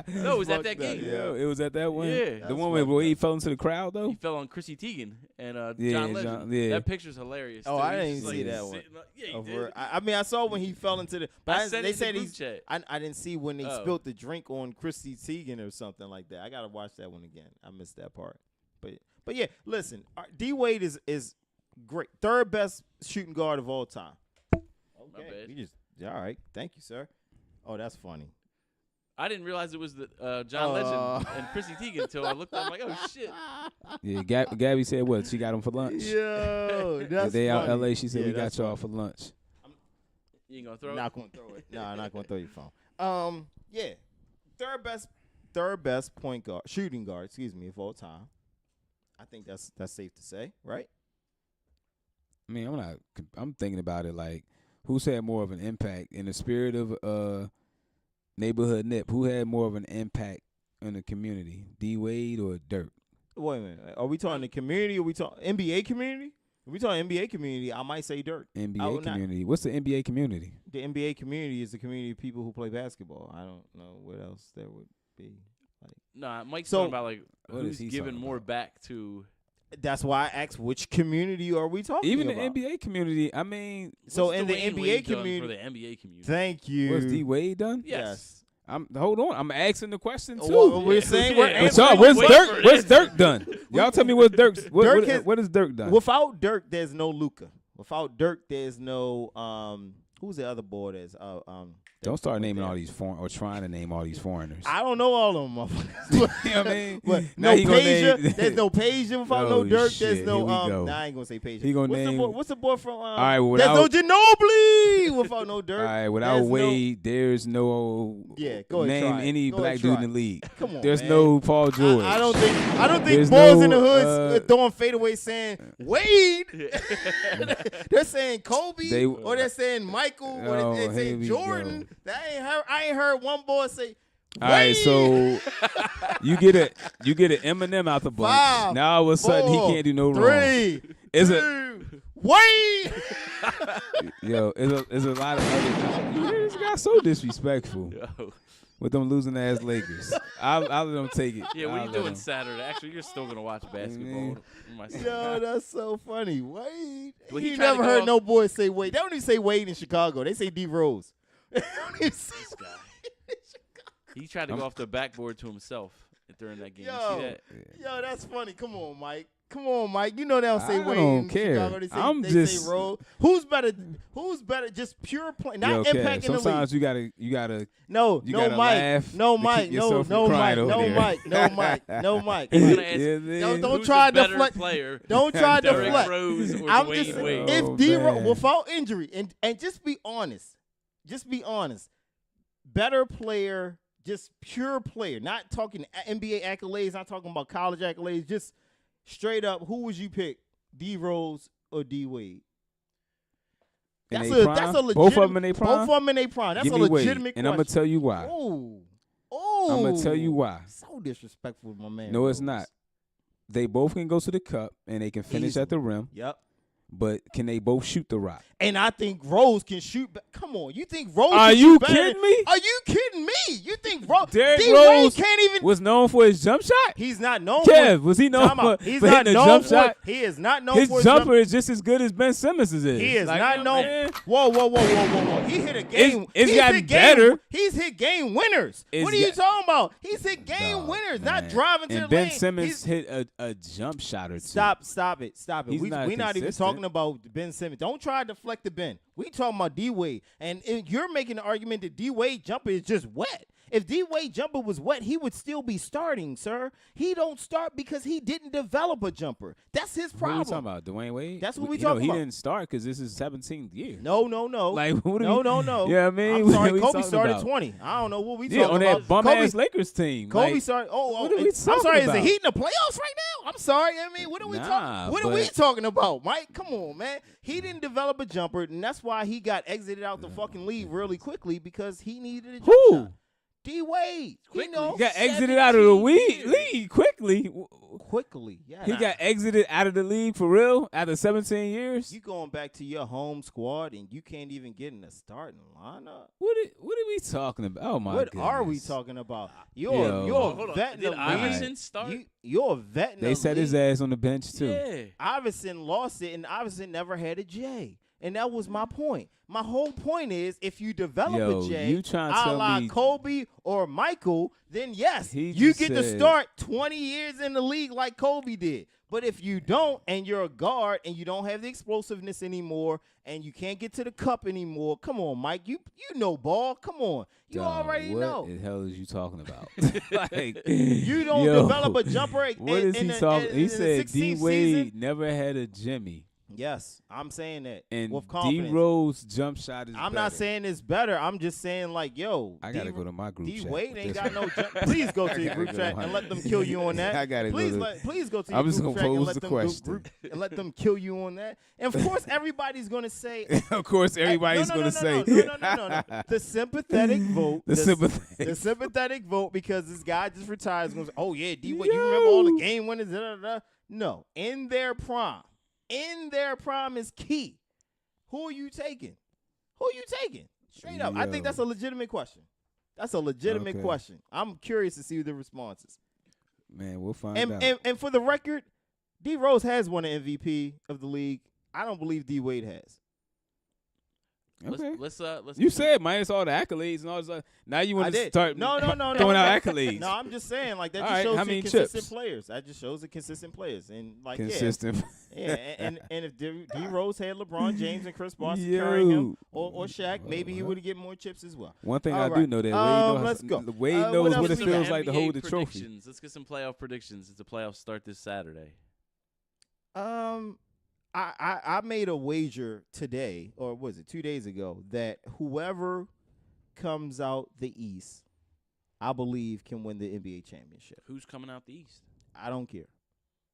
No, it was at that game. Yeah, it was at that one. Yeah. The one where he fell into the crowd though. He fell on Chrissy Teigen and Yeah, John Legend. That picture's hilarious. Oh, too. I He's didn't just, see that one. Yeah, you did. I mean, I saw when he fell into the. But sent they it in said the group chat. I didn't see when they Oh. spilled the drink on Chrissy Teigen or something like that. I gotta watch that one again. I missed that part. But yeah, listen, D Wade is great, third best shooting guard of all time. My bad. You just all right. Thank you, sir. Oh, that's funny. I didn't realize it was the John Legend and Chrissy Teigen until I looked at him like, oh, shit. Yeah, Gabby said what? She got him for lunch. Yo, that's the day out funny. LA, she said we got y'all funny. for lunch. You ain't going to throw Not it? gonna throw it. No, I'm not gonna throw your phone. Yeah, third best shooting guard, of all time. I think that's safe to say, right? I mean, I'm thinking about it like, who's had more of an impact in the spirit of neighborhood Nip? Who had more of an impact in the community, D Wade or Dirk? Wait a minute. Are we talking the community? Or we talking NBA community? If we talking NBA community, I might say Dirk. NBA community. What's the NBA community? The NBA community is the community of people who play basketball. I don't know what else there would be. Nah, Mike's So- talking about like What is who's he giving talking more about? back to. That's why I asked which community are we talking Even about? the NBA community. I mean, So what's in the Dwayne NBA Wade done community, for the NBA community. thank you. what's D Wade done? Yes. Hold on. I'm asking the question too. Well, we're saying we're Yeah. But answering y'all, the where's question. Dirk? What's Dirk done? Y'all tell me what's Dirk's. What has Dirk done? Without Dirk, there's no Luka. Without Dirk, there's no who's the other boy that's Don't start naming all these foreign or trying to name all these foreigners. I don't know all of them. Motherfuckers. You know what I mean? But Now no he gonna Peja. name- There's no Peja without Oh, no Dirk. shit. There's no Here we go. Nah, I ain't gonna say Peja. He gonna name- what's the boy from? All right, well, there's no without- Ginobili without no Dirk. All right, without There's Wade, there's no Yeah, go ahead, name try it. any Go black ahead, dude in try the it. league. Come on, There's man. no Paul George. I don't think There's boys no, in the hoods throwing fadeaway saying Wade. They're saying Kobe, or they're saying Michael, or they're here saying we Jordan. I ain't heard one boy say. All right, so you get an Eminem out the bunch. 5, Now all of a sudden 4, he can't do no wrong. 3, Is 2, Wade. Yo, it's a lot of other. This guy so disrespectful with them losing ass Lakers. I'll let them take it. Yeah, what I'll are you let doing them. Saturday? Actually, you're still gonna watch basketball. Yo, that's so funny. Wade. Well, he You tried to never go heard off- no boy say Wade. They don't even say Wade in Chicago. They say D Rose. They don't even say This guy. He tried to go off the backboard to himself during that game. You Yo. see that? Yo, that's funny. Come on, Mike. You know they don't say I Wade don't in care. Chicago. They say, I'm they just- say Rose. Who's better? Just pure play, not Yo, Kev, impacting the league. sometimes you gotta. No, you no, gotta Mike. laugh No, to Mike. keep No, yourself no, from Mike. crying No, over there. Mike. No, Mike. No, Mike. He's gonna ask, Yeah, man. Don't who's try the to better deflect. player? Don't try to Derrick deflect. Rose or I'm Dwayne just Wade? Oh, if D Rose man. without injury and just be honest. Better player, just pure player. Not talking NBA accolades. Not talking about college accolades. Just straight up, who would you pick? D Rose or D Wade? In That's they a prime? legitimate. Both of them in their prime? Both of them in their prime. That's Give a me Wade, legitimate and I'm gonna question. tell you why. Oh, I'm gonna tell you why. So disrespectful, my man. No, it's Rose. not. They both can go to the cup and they can finish Easily. at the rim, Yep. but can they both shoot the rock? And I think Rose can shoot. Come on, you think Rose? Are can you shoot better kidding than- me? Are you kidding me? You think Rose? Derrick D-Wade Rose can't even. was known for his jump shot. He's not known. Kev, for, was he known Time out. for, He's for not hitting a known jump for. shot? He is not known His for jumper is just as good as Ben Simmons's is. He is Like, not known. man. Whoa. He hit a game. It's he's gotten hit game, better. He's hit game winners. It's What are you got- talking about? He's hit game Dog, winners, man. not driving to and the Ben lane. Simmons He's- hit a jump shot or two. Stop it. He's We're not even consistent. talking talking about Ben Simmons. Don't try to deflect the Ben. We talking about D-Wade. And you're making the argument that D-Wade jumper is just wet. If D-Wade jumper was wet, he would still be starting, sir. He don't start because he didn't develop a jumper. That's his problem. What are we talking about, Dwayne Wade? That's what we talking about. He didn't start because this is 17th year. No. Like, what no. Yeah, I mean, I'm sorry, what Kobe we started about? 20. I don't know what we Yeah, talking on about. that bum-ass Lakers team. Kobe like, started. what are we I'm talking sorry. about? Is the Heat in the playoffs right now? I'm sorry. I mean, what are we talking? What are we talking about, Mike? Come on, man. He didn't develop a jumper, and that's why he got exited out the fucking league really quickly because he needed a jump shot. D-Wade. Quickly. He got exited out of the league quickly. Quickly, yeah. He got exited out of the league for real after 17 years. You going back to your home squad and you can't even get in the starting lineup? What are we talking about? Oh my! What are we goodness. talking about? Hold You're on. a vet in the Did league. Iverson start? You're a vet in the They league. set his ass on the bench too. Yeah. Iverson lost it, and Iverson never had a J. And that was my point. My whole point is, if you develop a J, you trying to a tell la me Kobe or Michael, then yes, He you just get to said- start 20 years in the league like Kobe did. But if you don't, and you're a guard, and you don't have the explosiveness anymore, and you can't get to the cup anymore, come on, Mike. You know ball. Come on. You Dog, already know. What the hell is you talking about? Like, You don't develop a jumper. What is he talking? He said D D-Wade never had a Jimmy. Yes, I'm saying that And with confidence. D-Rose jump shot is I'm better. not saying it's better. I'm just saying, like, yo, I got to go to my group chat. D-Wade with ain't this got one. no jump. Please go to your gotta group go chat to my- and let them kill you on that. I gotta go please to- please go to your I'm just group gonna chat and pose let the them question. and let them kill you on that. And of course, everybody's gonna say. Of course, everybody's no, going to say. No. The sympathetic vote. The sympathetic The sympathetic vote because this guy just retired is going to say, oh, yeah, D-Wade, you remember all the game winners? Da, da, da. No. In their prime is key. Who are you taking? Straight up. I think that's a legitimate question. That's a legitimate question. I'm curious to see the responses. Man, we'll find out. And for the record, D Rose has won an MVP of the league. I don't believe D Wade has. Okay. Let's You said minus all the accolades and all this. Now you want to start No. throwing out accolades. No, I'm just saying like that All just right, shows how you many consistent chips? players. That just shows the consistent players and like Consistent. Yeah, and if D Rose had LeBron James and Chris Bosh carrying him or Shaq, maybe he would have get more chips as well. One thing All I right. do know that let's go. Wade What knows else what it we feels got? like to NBA hold the trophy. predictions. Let's get some playoff predictions. It's the playoffs start this Saturday. I made a wager today, or was it 2 days ago, that whoever comes out the East, I believe can win the NBA championship. Who's coming out the East? I don't care.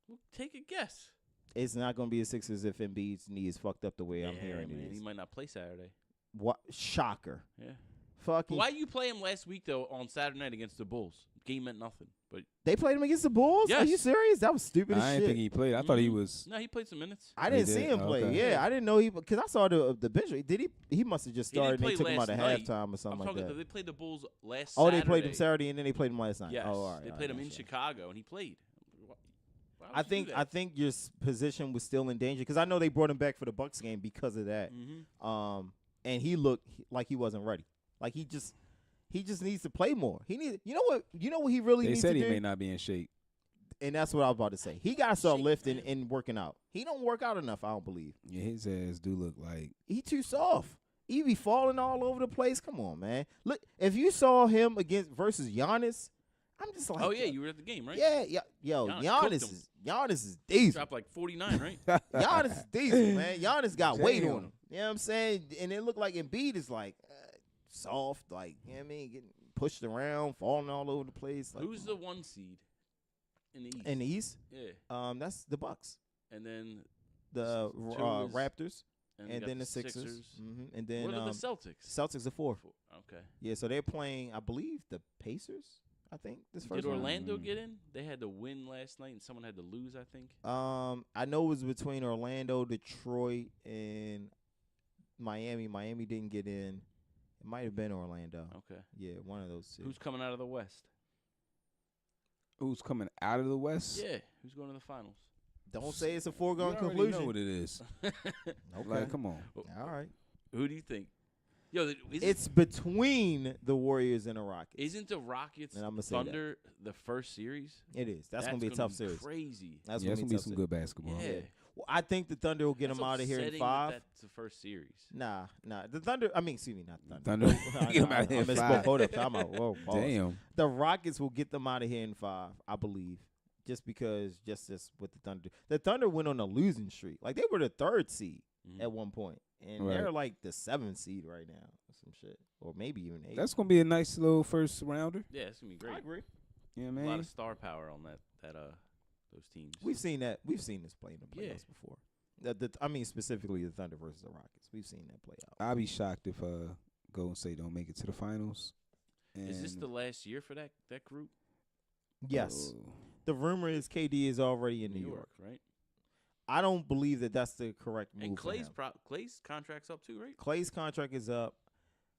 Well, take a guess. It's not going to be a Sixers if Embiid's knee is fucked up the way I'm Yeah, hearing man, it he is. might not play Saturday. What? Shocker. Yeah. Fucking. Why you play him last week though on Saturday night against the Bulls? Game meant nothing. But They played him against the Bulls? Are you Yes. serious? That was stupid as I shit. didn't think he played. I thought he was. No, he played some minutes. I didn't He see did? him play. Okay. Yeah, I didn't know because I saw the bench. Did he? He must have just He didn't started and they play took him out last at night. halftime or something I'm like talking. that. They played the Bulls last. Oh, Saturday. they played him Saturday and then they played him last night. Yes. Oh, all right. They all played right, him in gotcha. Chicago and he played. Why would I you do think that? your position was still in danger because I know they brought him back for the Bucks game because of that. Mhm. And he looked like he wasn't ready. Like he just needs to play more. He needs. You know what he really They needs said to he do. may not be in shape. And that's what I was about to say. He got to start Shake, lifting man. and working out. He don't work out enough. I don't believe. Yeah, his ass do look like. He too soft. He be falling all over the place. Come on, man. Look, if you saw him versus Giannis, I'm just like, Oh yeah, you were at the game, right? yeah, yo, Giannis cooked Giannis is decent. Dropped like 49, right? Giannis is decent, man. Giannis got weight Damn. on him. You know what I'm saying? And it looked like Embiid is like soft, like, you know what I mean, getting pushed around, falling all over the place. Like, Who's the 1 seed in the East? in the East? Yeah, That's the Bucks, and then the Two is- Raptors, we and got then the Sixers. And then What are the Celtics? Celtics are 4. Okay. Yeah, so they're playing, I believe, the Pacers. I think this first Did round. Orlando get in? They had to win last night, and someone had to lose. I think. I know it was between Orlando, Detroit, and Miami. Miami didn't get in. It might have been Orlando. Okay. Yeah, one of those two. Who's coming out of the West? Who's coming out of the West? Yeah. Who's going to the finals? Don't say it's a You foregone already conclusion. know what it is. Okay. Like, come on. All right. Who do you think? Yo, It's between the Warriors and the Rockets. isn't the Rockets And I'ma say that. Thunder the first series? It is. That's going to be a tough series. Crazy. That's Yeah, going it's to gonna be be tough some series. good basketball. Yeah. I think the Thunder will get That's him out of here in upsetting 5. That's the first series. Nah. The Thunder. I mean, excuse me, not the Thunder. Thunder. Get him out of here in I misspoke. 5. Hold up, time out. Whoa, pause. Damn. The Rockets will get them out of here in 5, I believe, just because just with the Thunder. The Thunder went on a losing streak. Like they were the 3rd seed at one point, and Right. they're like the 7th seed right now, or some shit, or maybe even 8. That's gonna be a nice little first rounder. Yeah, it's gonna be great. I agree. You know A what I lot mean? of star power on those teams. We've seen that. We've seen this play in the Yeah. playoffs before. I mean, specifically the Thunder versus the Rockets. We've seen that play out. I'll be shocked if Golden State don't make it to the finals. Is this And- the last year for that group? Yes. Oh. The rumor is KD is already in New York. Right? I don't believe that that's the correct move. And for Clay's him. Clay's contract's up too, right? Clay's contract is up.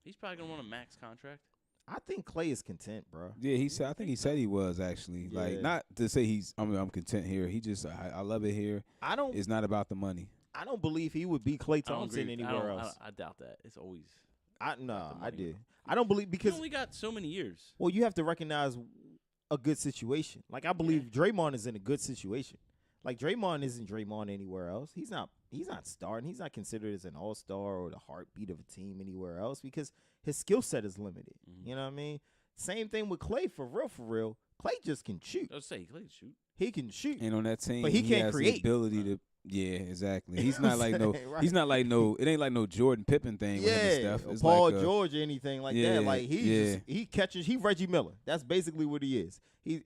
He's probably gonna want a max contract. I think Clay is content, bro. Yeah, he said. I think he said he was actually like Yeah. not to say he's. I'm content here. He just I love it here. I don't. It's not about the money. I don't believe he would be Klay I don't Thompson agree. anywhere else. I doubt that. It's always. No, the I money, do. bro. I don't believe You because only got so many years. well, you have to recognize a good situation. Like I believe Draymond is in a good situation. Like Draymond isn't Draymond anywhere else. He's not starting. He's not considered as an all-star or the heartbeat of a team anywhere else because his skill set is limited. Mm-hmm. You know what I mean? Same thing with Clay for real. Clay just can shoot. I was say Clay shoot. He can shoot. And on that team, But he can't has create. the ability to. Yeah, exactly. He's You know not what like I'm no. saying? Right. He's not like no. It ain't like no Jordan Pippen thing with him and Yeah, stuff. It's Paul like George or anything like yeah, that. Like yeah. he catches. He Reggie Miller. That's basically what he is.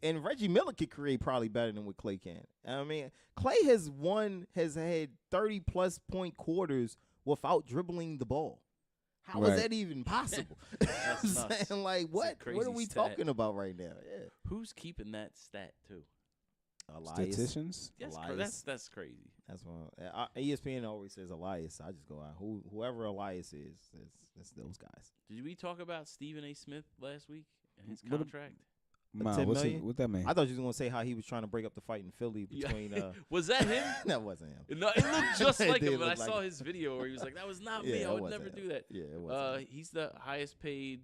And Reggie Miller could create probably better than what Clay can. I mean, Clay has had 30+ point quarters without dribbling the ball. How is Right. that even possible? That's I'm nuts. saying, like, what? What crazy are we stat. talking about right now? Yeah, Who's keeping that stat too? Elias. statisticians. Elias. That's crazy. That's one. ESPN always says Elias. I just go out. Whoever Elias is, that's those guys. Did we talk about Stephen A. Smith last week and his What a- contract? Ma, 10 what's million? what that mean? I thought you was gonna say how he was trying to break up the fight in Philly between. Was that him? That wasn't him. No, it looked just It like did him. But I look like saw him. his video where he was like, "That was not Yeah, me. I it would wasn't never him. do that." Yeah, it wasn't. him. He's the highest paid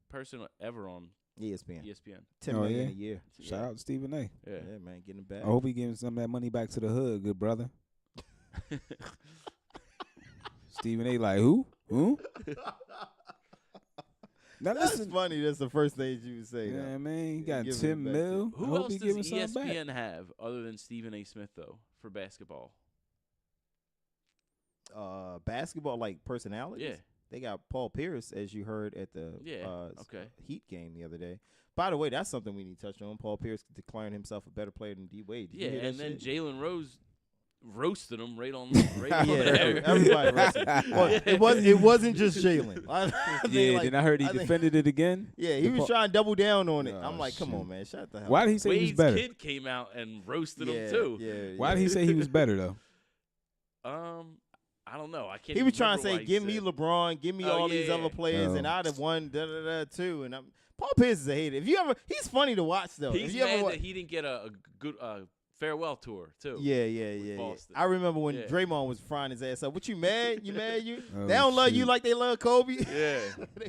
person ever on ESPN. ESPN. 10 Oh, million yeah? a year. Shout out to Stephen A. Yeah. Yeah, man, getting it back. I hope he gives some of that money back to the hood, good brother. Stephen A. Like who? Now That's listen, funny. That's the first thing you would say. yeah, though. man, he Yeah, got give it 10 back. mil. I Who hope else he does giving something back. ESPN have other than Stephen A. Smith though for basketball? Basketball, like personalities. Yeah. They got Paul Pierce, as you heard at the okay. Heat game the other day. By the way, that's something we need to touch on. Paul Pierce declaring himself a better player than D Wade. Did you Yeah, hear that and then shit? Jalen Rose roasted him right on Yeah, there. everybody roasted. Well, it wasn't just Jalen. I think, Yeah, like, then I heard he think- defended it again. Yeah, he The was Paul- trying to double down on it. Oh, I'm like, come shoot. on, man, shut the hell. Why up. did he say he was Wade's better? kid came out and roasted yeah, him too. Yeah, Why did he say he was better though? I don't know. I can't. He was even trying to remember say, what he "Give me said. LeBron, give me Oh, all these yeah. other players, and Oh. I'd have won too." And Paul Pierce is a hater. If you ever, he's funny to watch though. He's if you ever mad wa- that he didn't get a good farewell tour too. yeah. Boston. I remember when Yeah. Draymond was frying his ass up. What you mad? You mad? You? Oh, They don't love you shoot. like they love Kobe. Yeah.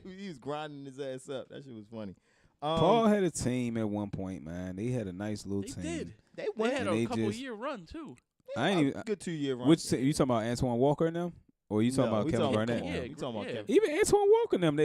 He was grinding his ass up. That shit was funny. Paul had a team at one point, man. They had a nice little They team. did. They They went had And a they couple just- year run too. I ain't even. a good 2-year run. Which you talking about Antoine Walker and them, or you talking No, about we Kevin talking about- Garnett? Yeah, we talking about yeah. Kevin. Even Antoine Walker and them,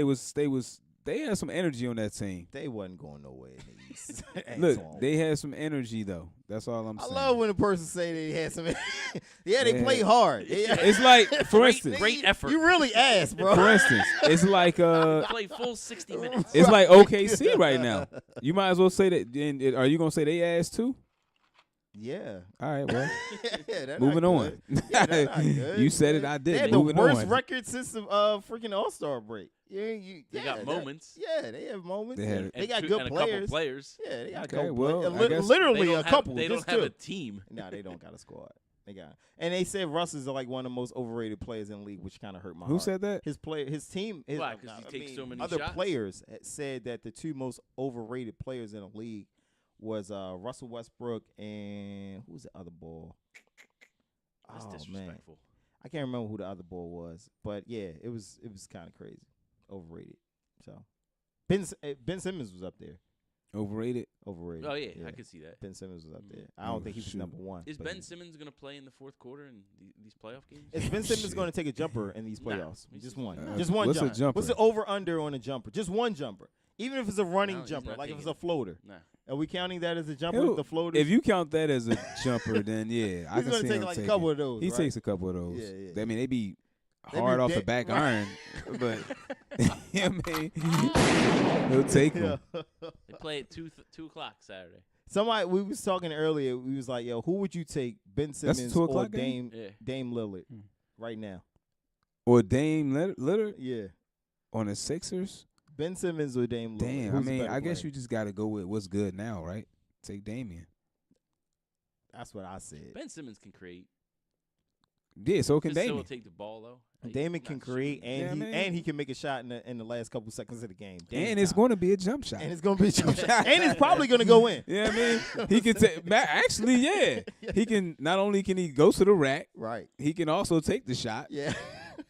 they had some energy on that team. They wasn't going nowhere in the East. Look, Antoine. they had some energy though. That's all I'm I saying. love when a person say they had some. Yeah, they Yeah. play hard. Yeah. It's like, for instance, Great effort. You really ass, bro. for instance, it's like Play full 60 minutes. it's like OKC right now. You might as well say that. And are you gonna say they ass too? Yeah. All right, well, Yeah, they're moving not on. good. Yeah, they're not good. You said it, I They did. had the Moving worst on. record since the freaking All-Star break. Yeah, They got moments. Yeah, they have moments. They had- They got two- good and a players. couple players. Yeah, they got Okay, a couple well, players. I guess- Literally They don't a have- couple. They don't just have two. a team. Nah, they don't got a squad. They got, and they said Russ is like one of the most overrated players in the league, which kind of hurt my Who heart. said that? His team. Why? 'Cause he takes so many other shots? players said that the two most overrated players in the league was Russell Westbrook and who's the other boy? That's Oh man, disrespectful. I can't remember who the other boy was, but yeah, it was kind of crazy, overrated. So Ben Simmons was up there. Overrated. Overrated. Oh yeah, I could see that. Ben Simmons was up there. I don't think he was shoot. number one. Is but Ben Simmons gonna play in the fourth quarter in these playoff games? Is Ben Simmons Shit. going to take a jumper in these Nah. playoffs? Just one. Uh, Just one what's a jumper. jumper? What's the over/under on a jumper? Just one jumper. Even if it's a running No, he's jumper, not like if it's taking a floater. Nah. Are we counting that as a jumper? He'll- The floater. If you count that as a jumper, then yeah, I He's can gonna see take him like a taking- couple of those. He right? takes a couple of those. Yeah. I mean, they be They hard be off the dead- back right. iron, but I mean, he'll take them. Yeah. They play at 2 o'clock Saturday. Somebody we was talking earlier. We was like, "Yo, who would you take, Ben That's Simmons 2 or o'clock game? Dame Lillard Hmm. right now?" Or Dame Lillard Yeah, on the Sixers. Ben Simmons or Dame Lillard. Damn, Who's the I mean, better I guess player? you just got to go with what's good now, right? Take Damian. That's what I said. Ben Simmons can create. Yeah, so can Can still Damian. take the ball though. Like, Damon not can shooting. create, and Yeah, he man. and he can make a shot in the last couple seconds of the game. Dame And it's time. going to be a jump shot. And it's going to be a jump shot, and it's probably going to go in. Yeah, I mean, he can take. Actually, yeah, he can. Not only can he go to the rack, Right. he can also take the shot, Yeah.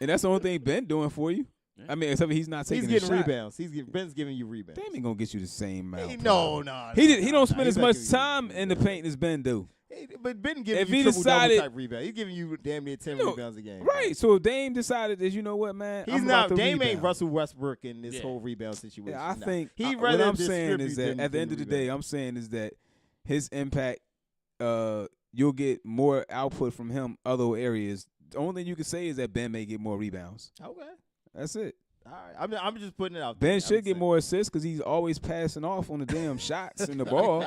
and that's the only thing Ben doing for you. Yeah. I mean, except he's not taking. He's getting the shot. rebounds. Ben's giving you rebounds. Damn, gonna get you the same amount. No. He don't spend he's as not much giving you time in the rebounds. paint as Ben do. But Ben giving If you he triple decided- double type rebound. He's giving you damn near 10 You know, rebounds a game. Right. So if Dame decided that, you know what, man, He's I'm about not. to Dame ain't rebound. Russell Westbrook in this Yeah. whole rebound situation. Yeah, I Nah. think he what rather I'm saying is distribute that at the than end of the rebound. day, I'm saying is that his impact, you'll get more output from him other areas. The only thing you can say is that Ben may get more rebounds. Okay. That's it. All right. I'm just putting it out there. Ben I'm should get saying. more assists because he's always passing off on the damn shots and the ball.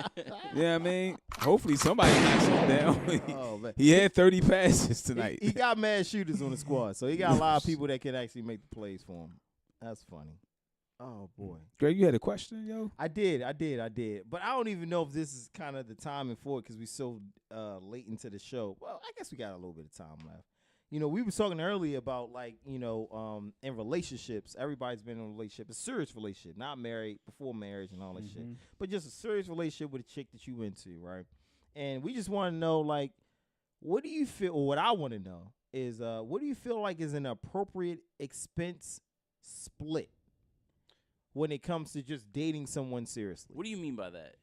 Yeah, I mean, hopefully somebody knocks him down. Oh, man. He had 30 passes tonight. He got mad shooters on the squad, so he got a lot of people that can actually make the plays for him. That's funny. Oh, boy. Greg, you had a question, yo? I did. But I don't even know if this is kind of the timing for it because we're so late into the show. Well, I guess we got a little bit of time left. You know, we were talking earlier about, like, you know, in relationships, everybody's been in a relationship, a serious relationship, not married, before marriage and all that shit, but just a serious relationship with a chick that you into, right? And we just want to know, like, what do you feel, or what I want to know is, what do you feel like is an appropriate expense split when it comes to just dating someone seriously? What do you mean by that?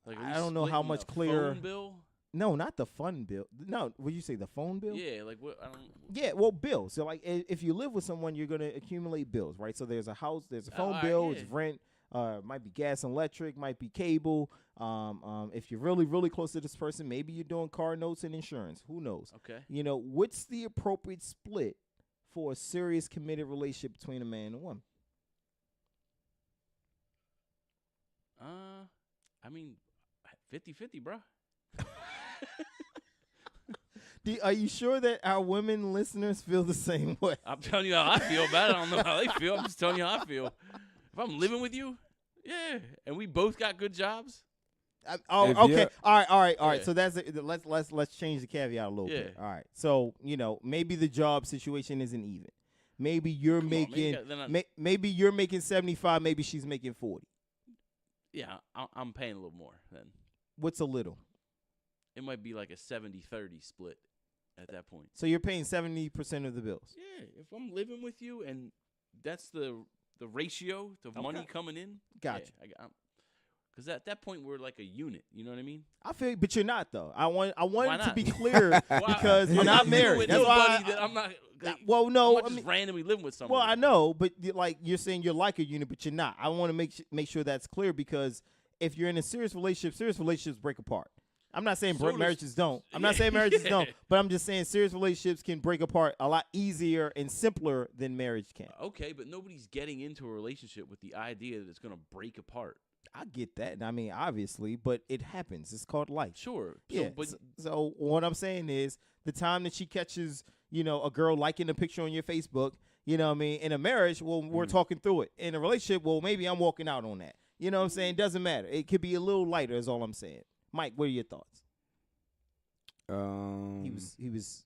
Like, are we I don't know how splitting much a clearer- phone bill? No, not the fun bill. No, would you say the phone bill? Yeah, like what? I don't. Yeah, well, bills. So, like, if you live with someone, you're gonna accumulate bills, right? So there's a house, there's a phone bill, it's yeah. rent, might be gas and electric, might be cable. If you're really, really close to this person, maybe you're doing car notes and insurance. Who knows? Okay. You know, what's the appropriate split for a serious, committed relationship between a man and a woman? I mean, 50-50, bro. Are you sure that our women listeners feel the same way? I'm telling you how I feel about it. I don't know how they feel. I'm just telling you how I feel. If I'm living with you, yeah, and we both got good jobs. If Okay. you're- All right. Yeah. So that's let's change the caveat a little bit. Yeah. All right. So, you know, maybe the job situation isn't even. Maybe you're Come on, man, you making got- maybe you're making 75, maybe she's making 40. Yeah, I'm paying a little more then. What's a little? It might be like a 70-30 split at that point. So you're paying 70% of the bills. Yeah, if I'm living with you and that's the ratio to money coming in. Gotcha. Yeah, because at that point we're like a unit. You know what I mean? I feel, but you're not though. I want Why it to not? be clear because I'm you're not living married. with That's why. nobody that I'm not. Like, Well, no, I'm not I just mean, randomly living with someone. well, I know, but like you're saying, you're like a unit, but you're not. I want to make sure that's clear because if you're in a serious relationships break apart. I'm not saying So does- marriages don't. I'm not Yeah, saying marriages yeah. don't, but I'm just saying serious relationships can break apart a lot easier and simpler than marriage can. Okay, but nobody's getting into a relationship with the idea that it's going to break apart. I get that. I mean, obviously, but it happens. It's called life. Sure. Yeah. But So what I'm saying is the time that she catches, you know, a girl liking a picture on your Facebook, you know what I mean, in a marriage, well, we're talking through it. In a relationship, well, maybe I'm walking out on that. You know what I'm saying? Doesn't matter. It could be a little lighter is all I'm saying. Mike, what are your thoughts? He was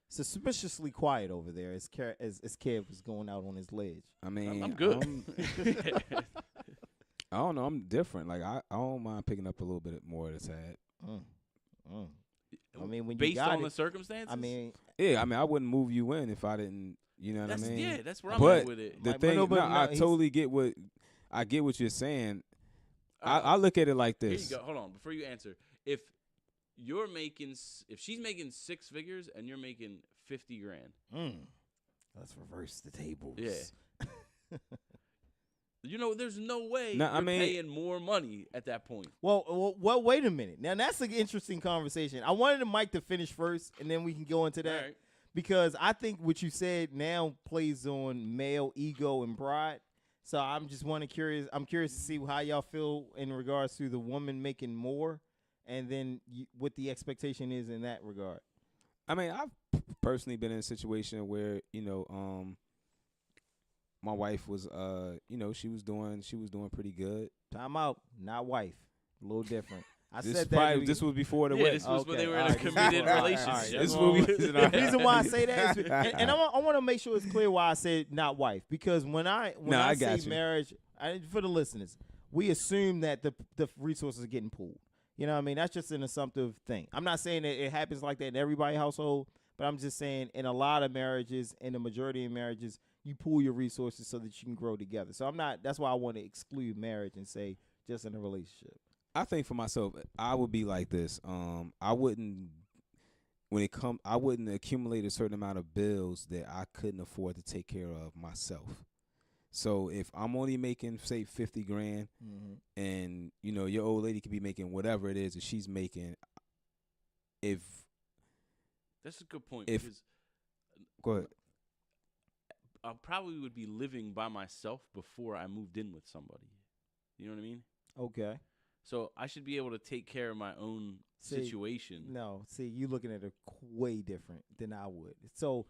suspiciously quiet over there as Kev was going out on his ledge. I mean, I'm good. I don't know. I'm different. Like I don't mind picking up a little bit more of the tab. I mean, when based you got on it, the circumstances. I mean, Yeah, I mean, I wouldn't move you in if I didn't. You know what that's I mean? that's where I'm but at with it. the But thing, no, no, but I he's- totally get what you're saying. I look at it like Here this. you go. Hold on. Before you answer, if she's making 6 figures and you're making 50 grand. Let's reverse the tables. Yeah. There's no way No, you're paying more money at that point. Well, wait a minute. Now, that's an interesting conversation. I wanted Mike to finish first, and then we can go into that. All right. Because I think what you said now plays on male ego and pride. So I'm just curious. I'm curious to see how y'all feel in regards to the woman making more, and then what the expectation is in that regard. I mean, I've personally been in a situation where my wife was she was doing pretty good. Time out, not wife. A little different. I This said probably, that. this was before the Yeah, wedding. this was when they Okay, were in a alright, committed alright, relationship. alright. This is what we. The reason why I say that is, and I want to make sure it's clear why I said not wife, because when I I say got you. marriage, for the listeners, we assume that the resources are getting pooled. You know what I mean? That's just an assumptive thing. I'm not saying that it happens like that in everybody's household, but I'm just saying in a lot of marriages, in the majority of marriages, you pool your resources so that you can grow together. So that's why I want to exclude marriage and say just in a relationship. I think for myself, I would be like this. I wouldn't accumulate a certain amount of bills that I couldn't afford to take care of myself. So if I'm only making, say, 50 grand, and your old lady could be making whatever it is that she's making, That's a good point. Because go ahead. I probably would be living by myself before I moved in with somebody. You know what I mean? Okay. So I should be able to take care of my own situation. No, you looking at it way different than I would. So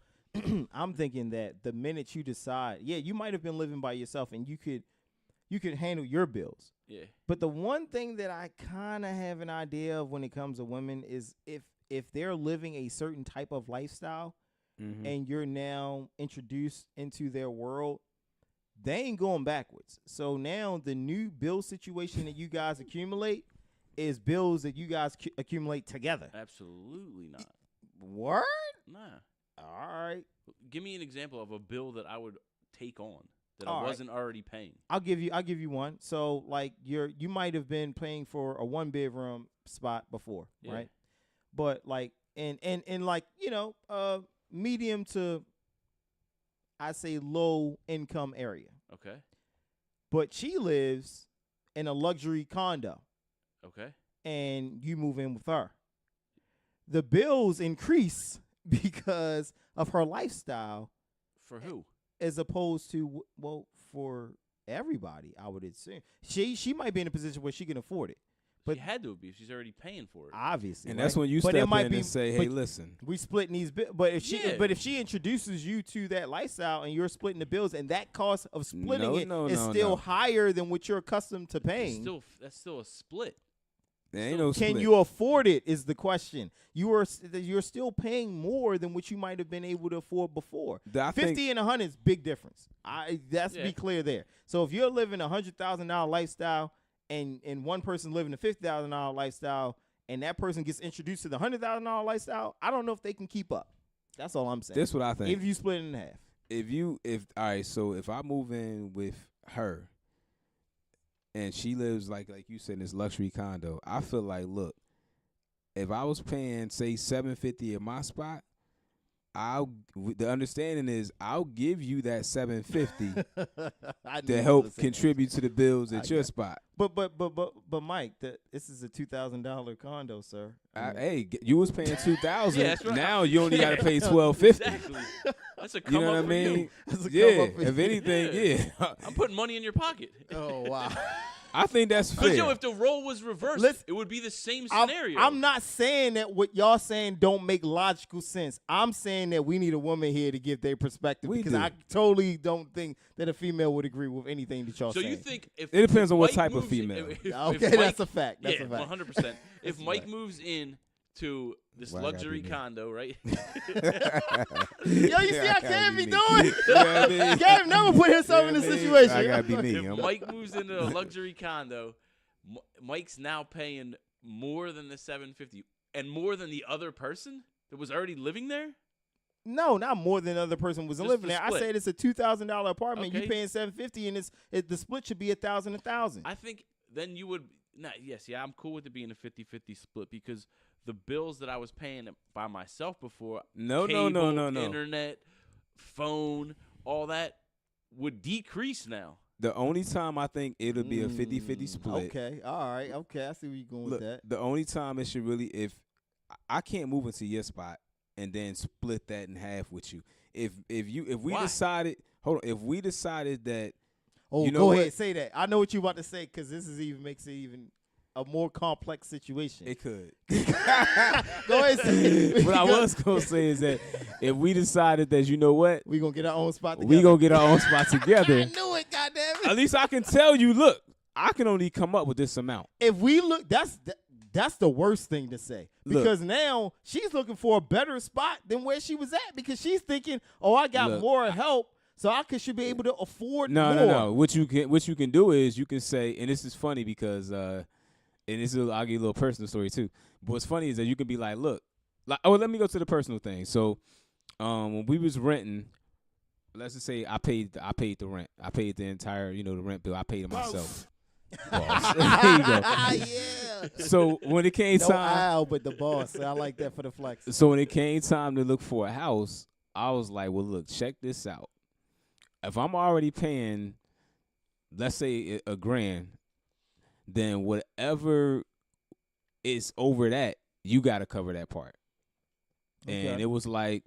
I'm thinking that the minute you decide, you might have been living by yourself and you could handle your bills. Yeah. But the one thing that I kind of have an idea of when it comes to women is if they're living a certain type of lifestyle and you're now introduced into their world, they ain't going backwards. So now the new bill situation that you guys accumulate is bills that you guys accumulate together. Absolutely not. Word? Nah. All right. Give me an example of a bill that I would take on that All I right. wasn't already paying. I'll give you one. So like you might have been paying for a 1-bedroom spot before, Yeah. right? But like in like, medium to I say low income area. Okay. But she lives in a luxury condo Okay. and you move in with her. The bills increase because of her lifestyle. For who? As opposed to, for everybody, I would assume. She might be in a position where she can afford it. But She had to be if she's already paying for it. obviously. And right? that's when you But step it might in be, and say, "Hey, listen, we splitting these bills." But if Yeah. if she introduces you to that lifestyle and you're splitting the bills, and that cost of splitting is still higher than what you're accustomed to paying. That's still a split. there ain't no Can split." you afford it? Is the question. You're still paying more than what you might have been able to afford before. I think- 50 and 100 is big difference. That's Yeah. be clear there. So if you're living $100,000 lifestyle and one person living a $50,000 lifestyle, and that person gets introduced to the $100,000 lifestyle, I don't know if they can keep up. That's all I'm saying. That's what I think. If you split it in half. All right, so if I move in with her and she lives like you said in this luxury condo, I feel like, look, if I was paying say $750 in my spot, the understanding is I'll give you that $750 to help contribute to the bills at your spot. But Mike, this is a $2,000 condo, sir. Hey, you was paying $2,000. Yeah, that's right. Now you only got to pay $1,250. Exactly. That's a come You know up what I for mean? you. That's a Yeah. come up for If you. anything, yeah. I'm putting money in your pocket. Oh wow. I think that's fair. Because if the role was reversed, Listen, it would be the same scenario. I'm not saying that what y'all saying don't make logical sense. I'm saying that we need a woman here to give their perspective because do. I totally don't think that a female would agree with anything that y'all So saying. you think if It depends if on what Mike type of moves- female. Okay, Mike- that's a fact. That's yeah, a fact. 100%. If a Mike fact. moves in to this Why I gotta luxury be me? condo, right? Yo, you see how I gotta Kev be be me. doing? You know what I mean? Kev never put himself in this I situation. gotta be me. If Mike moves into a luxury condo, Mike's now paying more than the $750 and more than the other person that was already living there. No, not more than the other person was Just living the there. I split. said it's a $2,000 apartment. Okay. You paying $750, and the split should be $1,000. I think then you would I'm cool with it being a 50-50 split because the bills that I was paying by myself before, No. internet, phone, all that would decrease now. The only time I think it'll be a 50-50 split. Okay, all right, okay. I see where you're going with that. The only time it should really, if I can't move into your spot and then split that in half with you. If we Why? decided, if we decided that. Oh, you know go ahead, say that. I know what you're about to say because this makes it even a more complex situation. It could. Go ahead, say it. What I was gonna say is that if we decided that, you know what, we gonna get our own spot together. we gonna get our own spot together. I knew it, goddammit. At least I can tell you, look, I can only come up with this amount. If we look, that's the worst thing to say because now she's looking for a better spot than where she was at because she's thinking, oh, I got more help. So I should be able to afford more. No. What you can do is you can say, and this is funny because, and this is I'll give you a little personal story too. But what's funny is that you can be like, look, let me go to the personal thing. So, when we was renting, let's just say I paid the rent. I paid the entire, the rent bill. I paid it myself. Boss. There you go. Yeah. So when it came time, Al, but the boss. I like that for the flex. So when it came time to look for a house, I was like, well, look, check this out. If I'm already paying, let's say $1,000, then whatever is over that, you got to cover that part. Okay. And it was like,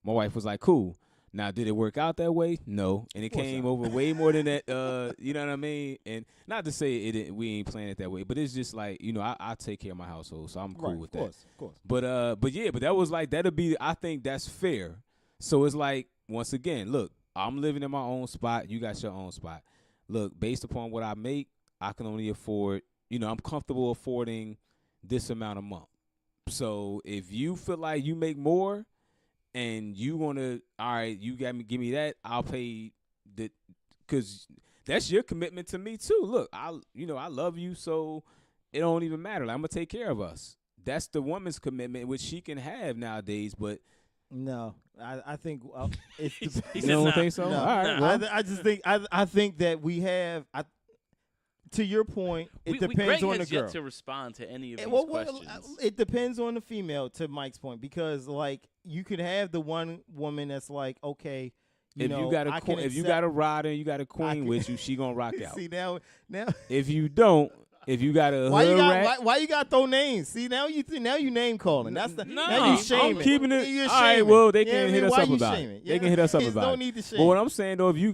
my wife was like, cool. Now, did it work out that way? No. And it came over way more than that, you know what I mean? And not to say we ain't playing it that way, but it's just like, I take care of my household, so I'm cool with that. Of course. But that was like, I think that's fair. So it's like, once again, look, I'm living in my own spot. You got your own spot. Look, based upon what I make, I can only afford, I'm comfortable affording this amount a month. So if you feel like you make more and you want to, all right, give me that, I'll pay because that's your commitment to me too. Look, I love you, so it don't even matter. Like, I'm going to take care of us. That's the woman's commitment, which she can have nowadays, but. No, I think it's you don't think so? No. All right. Well. I just think I think that we have. To your point, it depends on the girl. Yet to respond to any of these questions. It depends on the female. To Mike's point, because like you could have the one woman that's like, okay, if you got a rider and you got a queen with you, she gonna rock out. See now. If you don't. If you got a why you got to throw names? See now you name calling. That's the now you shaming. I'm keeping it. You're all right, well they can hit us up about it. They can hit us up about it. No need to shame. But what I'm saying though, if you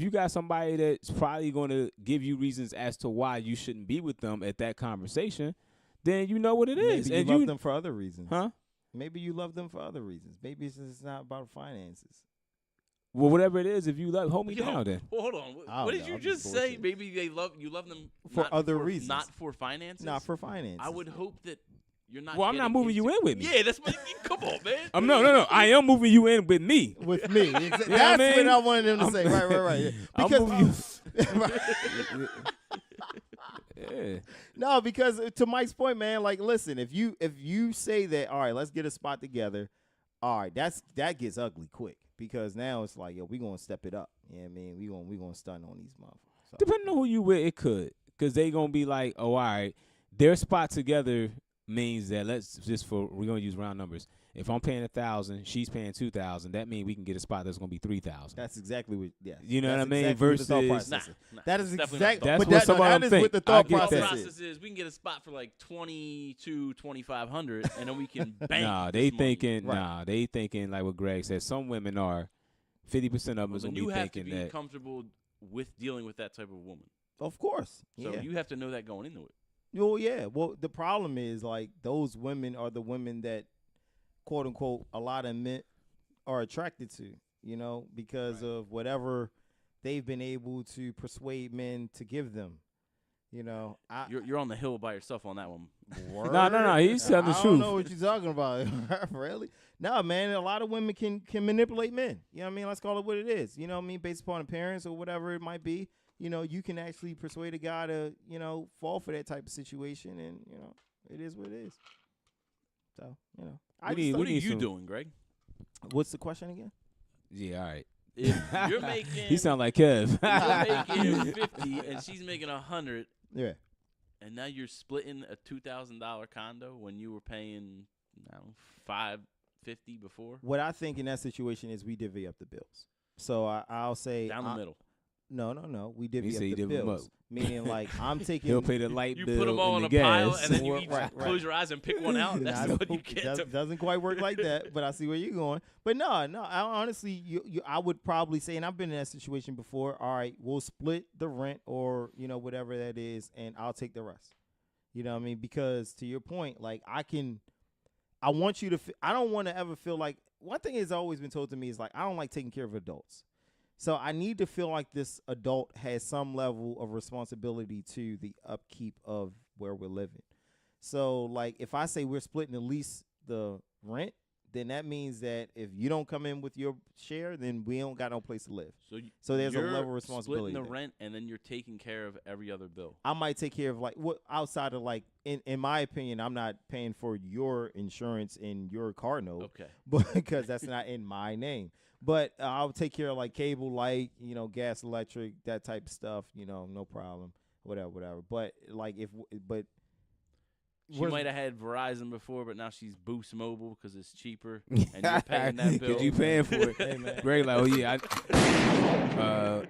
got somebody that's probably going to give you reasons as to why you shouldn't be with them at that conversation, then you know what it is. Maybe you love them for other reasons. Huh? Maybe you love them for other reasons. Maybe it's not about finances. Well, whatever it is, if you hold me down, then. Well, hold on. What did you just say? Maybe you love them for other reasons, not for finances. Not for finances. I would hope that you're not. Well, I'm not moving you in with me. Yeah, that's what. Come on, man. No. I am moving you in with me. With me. That's what I wanted them to say. Right. Because yeah. No, because to Mike's point, man, like, listen, if you say that, all right, let's get a spot together. All right, that gets ugly quick. Because now it's like, yo, we gonna step it up. You know what I mean? We gonna stun on these motherfuckers. So. Depending on who you with, it could. Because they gonna be like, oh, all right, their spot together means that we're gonna use round numbers. If I'm paying 1,000, she's paying 2,000. That means we can get a spot that's gonna be 3,000. That's exactly what. Yeah. You know what I mean? Exactly Versus that is exactly. That's what some of them think. What the thought process is. We can get a spot for like $2,500, and then we can bank. They thinking like what Greg said. Some women are 50% of them is gonna be thinking that. You have to be comfortable with dealing with that type of woman. Of course. So you have to know that going into it. Well, yeah. Well, the problem is like those women are the women that, quote unquote, a lot of men are attracted to, because of whatever they've been able to persuade men to give them. You're on the hill by yourself on that one. No. He's telling the truth. I don't know what you're talking about. Really? No, man. A lot of women can manipulate men. You know what I mean? Let's call it what it is. You know what I mean? Based upon appearance or whatever it might be. You can actually persuade a guy to, fall for that type of situation, and it is what it is. So, what are you doing, Greg? What's the question again? Yeah, all right. If you're making, he sound like Kev. You're making 50 and she's making 100. Yeah. And now you're splitting a $2,000 condo when you were paying $550 before. What I think in that situation is we divvy up the bills. So I'll say Down the middle. No. We divvy up say you the divvy 'em bills. up. Meaning, like, I'm taking. He'll pay the light You bill put them all and in the a pile, gas. and then you Right, each right. close your eyes and pick one out. That's what you get. Doesn't quite work like that, but I see where you're going. But no. I honestly, I would probably say, and I've been in that situation before. All right, we'll split the rent or whatever that is, and I'll take the rest. You know what I mean? Because to your point, like I want you to. I don't want to ever feel like one thing has always been told to me is like I don't like taking care of adults. So I need to feel like this adult has some level of responsibility to the upkeep of where we're living. So, like, if I say we're splitting at least the rent, then that means that if you don't come in with your share, then we don't got no place to live. So there's a level of responsibility. Splitting the rent, and then you're taking care of every other bill. I might take care of, like, what outside of, like, in my opinion, I'm not paying for your insurance in your car note. Okay. But because that's not in my name. But I'll take care of like cable, light, gas, electric, that type of stuff. No problem, whatever. But like She might have had Verizon before, but now she's Boost Mobile because it's cheaper, and you're paying that bill. Because you paying for it. Hey, man. Greg, like, oh yeah,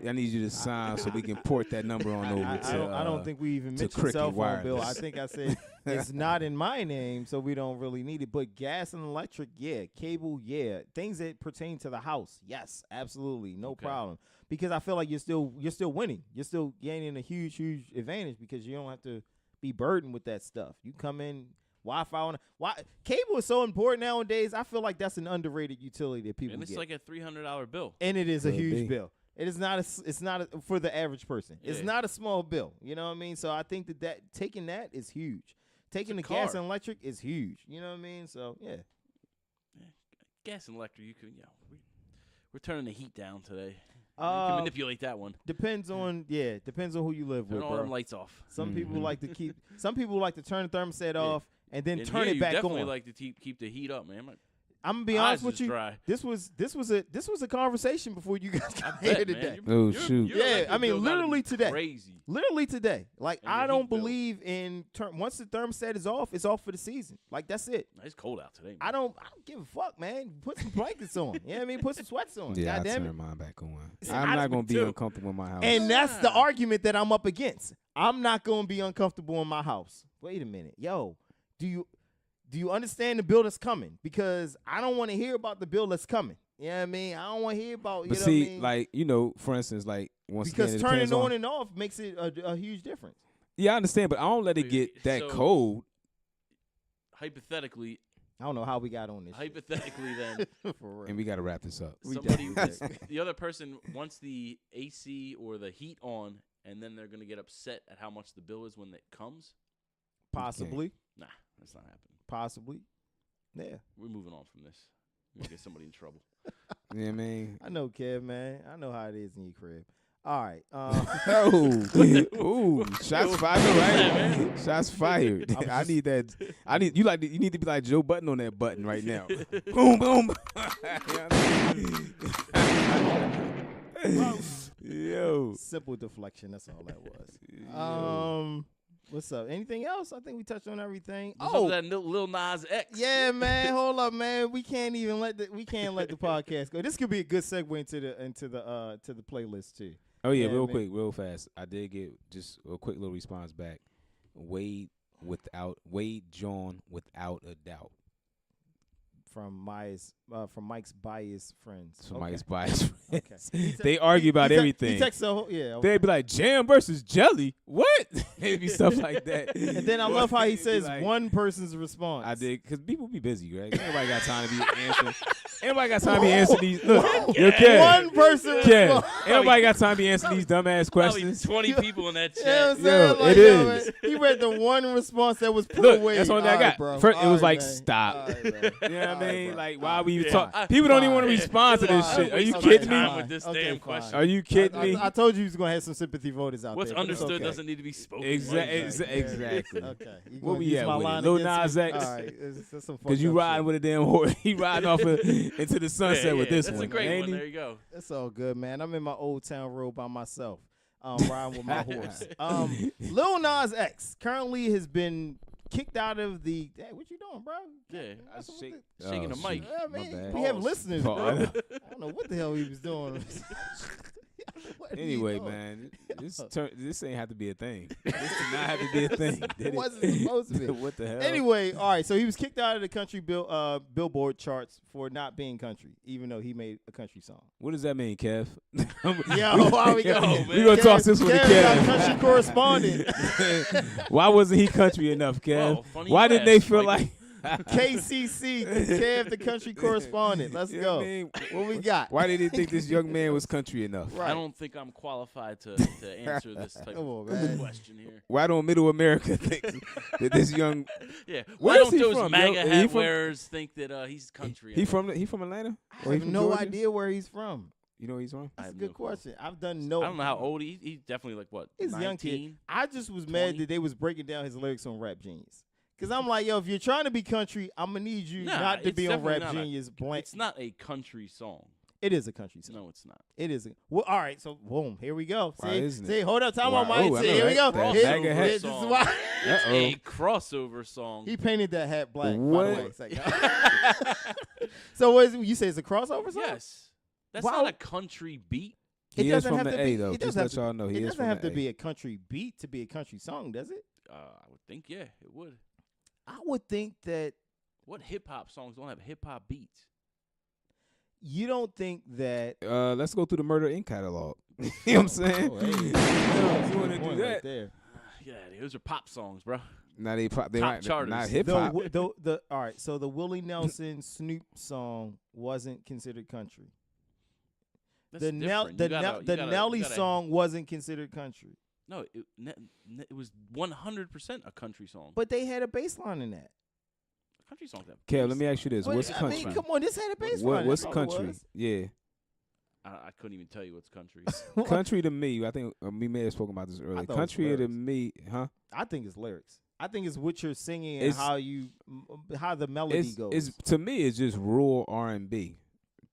I need you to sign so we can port that number on over I don't think we even mentioned Cricket cell phone bill. Wireless. I think I said it's not in my name, so we don't really need it. But gas and electric, yeah. Cable, yeah. Things that pertain to the house, yes, absolutely, no problem. Because I feel like you're still winning. You're still gaining a huge advantage because you don't have to be burdened with that stuff. You come in, Wi-Fi cable is so important nowadays. I feel like that's an underrated utility that people And it's get. like a $300 bill. And it is a Could huge be. bill. It's not for the average person. It's Yeah. not a small bill. You know what I mean? So I think that taking that is huge. Taking the a gas car. and electric is huge. You know what I mean? So yeah. Gas and electric, you can. We're turning the heat down today. You Uh, can manipulate that one. Depends on who you live Turn with, all them bro. lights off. Some people like to keep. Some people like to turn the thermostat off and then And turn here it back you definitely on. like to keep the heat up, man. I'm gonna be eyes honest with is you. dry. This was a conversation before you guys I got bet, here man. today. Oh, shoot. Your Yeah, electric I mean, bill gotta literally be today. Crazy. Literally today. Like And I your don't heat bill. believe in once the thermostat is off, it's off for the season. Like that's it. It's cold out today. Man. I don't give a fuck, man. Put some blankets on. You know what I mean? Put some sweats on. Yeah, God I damn it. turn mine back on. See, I'm I not do gonna be too. uncomfortable in my house. And that's the argument that I'm up against. I'm not gonna be uncomfortable in my house. Wait a minute. Yo, do you understand the bill that's coming? Because I don't want to hear about the bill that's coming. You know what I mean? I don't want to hear about but know see, what I mean? like, for instance, like once Because again, it turning depends on and off makes it a huge difference. Yeah, I understand, but I don't let it get that So- cold. Hypothetically, I don't know how we got on this. shit. then, For real. And we gotta wrap this up. somebody, definitely- the other person wants the AC or the heat on, and then they're gonna get upset at how much the bill is when it comes. Possibly. Nah, that's not happening. Possibly. Yeah. We're moving on from this. We're gonna get somebody in trouble. You know what I mean? I know, Kev, man. I know how it is in your crib. All right. Ooh, shots fired, right? Shots fired. I need that. You need to be like Joe Button on that button right now. Boom, boom. Yo. Simple deflection. That's all that was. What's up? Anything else? I think we touched on everything. What's up with that Lil Nas X? Yeah, man. Hold up, man. We can't let the podcast go. This could be a good segue into the playlist too. Oh yeah, Yeah, real man. quick, real fast. I did get just a quick little response back. Wade John without a doubt. From Mike's biased friends. So Okay. Mike's biased Okay. friends. They argue about everything. He texts okay. They'd be like, Jam versus Jelly. What? It'd be stuff like that. And then I love how he It'd be says like, one person's response. I did, because people be busy, right? Everybody got time to be answering. Everybody got time to be answering these. Look, yo, Kev. One person Kev. response. Everybody got time to be answering these dumbass Probably questions. 20 people in that You know what chat. I'm saying? Yo, Like, it yo, is. man, he read the one response that was put Look, away. that's the only thing I All right, got. bro. First, it All was right, like, man. stop. All right, man. You know what I All mean? right, Like, bro. why we even Yeah. talk? People don't even want to Fine. respond to this Fine. shit. Are you Okay, kidding time me? with this Okay, damn fine. question. Are you kidding me? I told you he was gonna have some sympathy voters out What's there. but it's understood okay. doesn't need to be spoken. Exactly. Okay. You What gonna we use at my with it? line Lil against me? Nas X? All right. That's some Because you fucked up riding shit. with a damn horse. He riding off into the sunset with this That's one. a great ain't one. he? There you go. That's all good, man. I'm in my old town road by myself. riding with my horse. Lil Nas X currently has been kicked out of the. Hey, what you doing, bro? Yeah, I was shake- shaking the oh, mic. shoot. Yeah, My man, bad. we have Pause. listeners, bro. Pause. I don't know what the hell he was doing. What he Anyway, doing? man, this ain't have to be a thing. This did not have to be a thing. Did It wasn't supposed to be. What the hell? Anyway, all right. So he was kicked out of the country Billboard charts for not being country, even though he made a country song. What does that mean, Kev? Yo, why we go? We gonna toss this one to Kev, our Kev. country correspondent. Why wasn't he country enough, Kev? Well, funny Why you didn't they ask, feel Michael. like? KCC, Kev, the country correspondent. Let's You know go. what I mean? What we got? Why did he think this young man was country enough? Right. I don't think I'm qualified to answer this type Come on, of man. question here. Why don't Middle America think that this young? Yeah, Where why is don't he those from, yo? MAGA He hat from- wearers think that he's country? He from Atlanta? I Or he have from no Georgia? idea where he's from. You know where he's from? I That's a have good no clue. question. I've done no. I don't know how old he's definitely like what? He's a young 19? kid. I just was mad 20? that they was breaking down his lyrics on Rap Genius. Cause I'm like, yo, if you're trying to be country, I'm gonna need you Nah, not to it's be on definitely Rap not a- Genius. Blank. It's not a country song. It is a country song. No, it's not. It is. Well, all right. So, boom. Here we go. Why See, isn't see. it? Hold up. Time Why- on, Mike. oh, I See, know, here we go. right? That Here- MAGA hat. this is why It's Uh-oh. a crossover song. he painted that hat black. By What? the way. It's like- so, what is it, you say it's a crossover song? Yes, that's Wow. not a country beat. It He is doesn't from have the to A be- though. it Just doesn't let y'all know It he is doesn't from have the to A. be a country beat to be a country song, does it? I would think, yeah, it would. I would think that What hip hop songs don't have hip hop beats? you don't think that. Let's go through the Murder Inc. catalog. You know what I'm saying? Oh, hey. You want to do Point that? right there. Yeah, those are pop songs, bro. Now they Top not charters. hip hop. All right. So the Willie Nelson Snoop song wasn't considered country. That's The different. You gotta- you the gotta- Nelly you gotta- song wasn't considered country, No, it was 100% a country song. but they had a bass line in that. Country songs have. Kev, let bass me ask you this: But, what's I country? mean, come on, this had a bass What, line. what's That's all it country? was. Yeah, I couldn't even tell you what's country. country to me. I think we may have spoken about this earlier. thought it was Country to lyrics. me, huh? I think it's lyrics. I think it's what you're singing and It's- how the melody goes. It's to me, it's just rural R&B.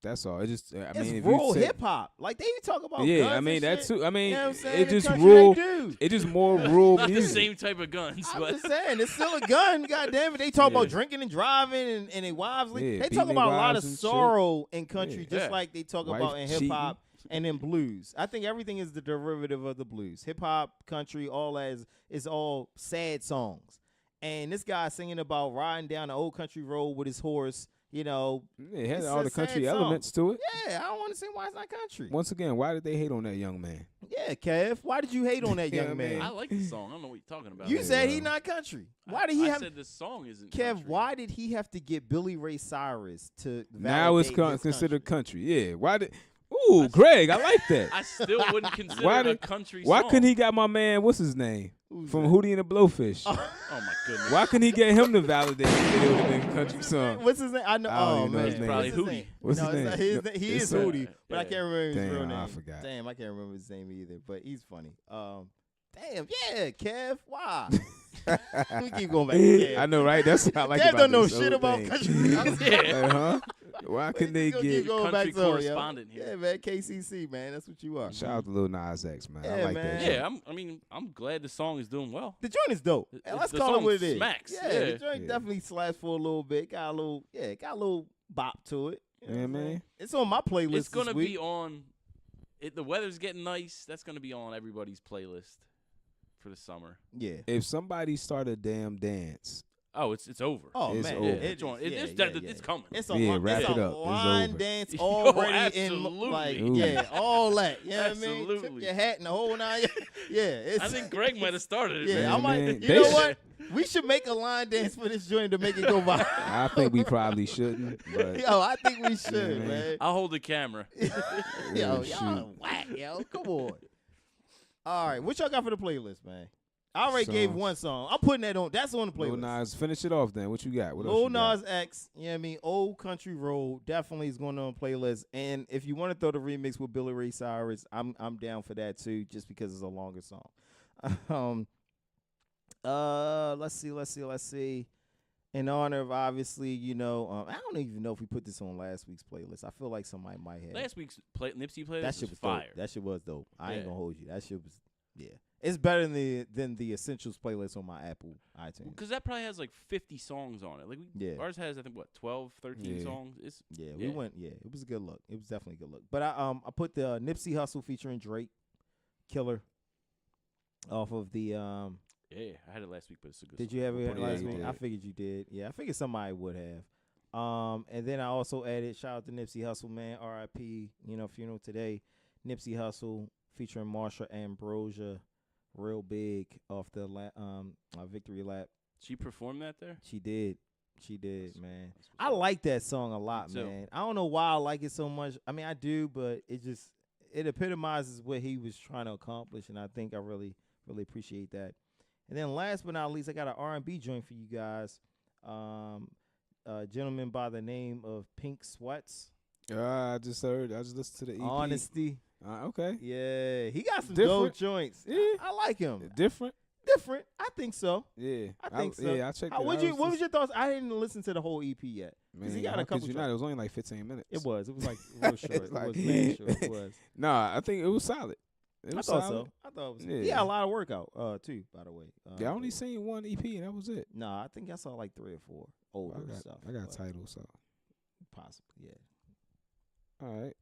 That's all. It just, I It's mean, if rural you say, hip hop. Like they talk about yeah, guns I and mean that shit. too. I mean, You know what I'm saying? it In just country, rural. they do. It just more rural Not the music. same type of guns, I'm but just saying, it's still a gun. God damn it. They talk Yeah. about drinking and driving and their wives. Yeah, they beating talk their about a lot of wives and shit. sorrow in country, Yeah. just Yeah. like they talk Wife about in cheating. hip hop and in blues. I think everything is the derivative of the blues. Hip hop, country, all that is all sad songs. And this guy singing about riding down the old country road with his horse. You know, Yeah, it had It's all a the country sad song. elements to it. yeah, I don't want to see why it's not country. Once again, why did they hate on that young man? Yeah, Kev, why did you hate on that Yeah, young man. man? I like the song. I don't know what you're talking about. You Yeah, said he well. not country. I- Why did he I have? said this song isn't Kev, country. why did he have to get Billy Ray Cyrus to Now it's validate his considered country? country. Yeah. Why did? Ooh, Greg, I like that. I still wouldn't consider Why it a did- country Why song. couldn't he got my man? What's his name Who's from that? Hootie and the Blowfish? Oh my goodness. Why couldn't he get him to validate that it would have been a country song? What's his name? I know. I don't Oh even know man, his name. Probably What's his Hootie. name? What's no, his it's not name? his name. He It's is a- Hootie, but I yeah. can't remember his real Damn, name. I forgot. Damn, I can't remember his name either. But he's funny. Damn, yeah, Kev. Why? we keep going back. To Kev. I know, right? That's what I like Kev about don't know this shit whole about thing. country. Yeah. Huh? Why couldn't they Keep get? going Country back to him, yo. correspondent here. Yeah, man, KCC, man, that's what you are. Shout out to Lil Nas X, man. I Yeah, like man. that. Yeah, I'm glad the song is doing well. The joint is dope. The- And let's the call it song what it is. smacks, Yeah, yeah. the joint Yeah. definitely slaps for a little bit. Got a little bop to it. You know Yeah, what I'm saying? man. It's on my playlist. It's gonna this week. be on. The weather's getting nice. That's gonna be on everybody's playlist for the summer. Yeah. If somebody start a damn dance, Oh, it's over. Oh It's man, over. it's It's coming. It's a, Yeah, wrap it's it a up. It's line over. dance Yo, already in absolutely. like Ooh. yeah, all that. You know what I mean? Took Absolutely. your hat and the whole nine. Yeah, it's, I think Greg might have started it. Yeah, man. I might. man. You They know should- what? We should make a line dance for this joint to make it go viral. I think we probably shouldn't. But Yo, I think we should, man. man. I'll hold the camera. Yo, Oh, y'all shoot. whack, yo. Come on. All right, what y'all got for the playlist, man? I already gave Songs. one song. I'm putting that on. That's on the Lil playlist. Nas, finish it off then. What you got? What else Lil you got? Nas X, you know what I mean? Old Country Road definitely is going on playlist. And if you want to throw the remix with Billy Ray Cyrus, I'm down for that too, just because it's a longer song. Let's see. in honor of obviously, I don't even know if we put this on last week's playlist. I feel like somebody might have. Last week's Nipsey playlist That shit was fire. dope. That shit was dope. I ain't Yeah. gonna hold you. That shit was, yeah. It's better than the Essentials playlist on my Apple iTunes. Because that probably has like 50 songs on it. Like Yeah. Ours has, I think, 12, 13 Yeah. songs. It's We went. Yeah, it was a good look. It was definitely a good look. But I put the Nipsey Hussle featuring Drake, Killer, off of the Yeah, I had it last week, but it's a good Did song. you have it Yeah, last you week? did. I figured you did. Yeah, I figured somebody would have. And then I also added shout out to Nipsey Hussle, man. R.I.P. Funeral today. Nipsey Hussle featuring Marsha Ambrosia, real big off the victory lap. She performed that there? She did, man. That's what's I up. like that song a lot, Me too. man. I don't know why I like it so much. I mean, I do, but it epitomizes what he was trying to accomplish, and I think I really, really appreciate that. And then last but not least, I got an R&B joint for you guys. A gentleman by the name of Pink Sweats. I just listened to the EP. Honesty. Okay. Yeah, he got some Different. dope joints. Yeah. I like him. Different. Different. I think so. Yeah. I think so. Yeah, I checked How, it. what was your thoughts? I didn't listen to the whole EP yet. Man, he got a how could couple you not? tracks. It was only like 15 minutes. It was like real short. It's like- it was mad short. It was. Nah, I think it was solid. It I was thought solid. so. I thought it was. Yeah. He had a lot of workout too, by the way. Yeah, I only seen one EP and that was it. Nah, I think I saw like 3 or 4 older stuff. I got but titles, so possibly, yeah. all right.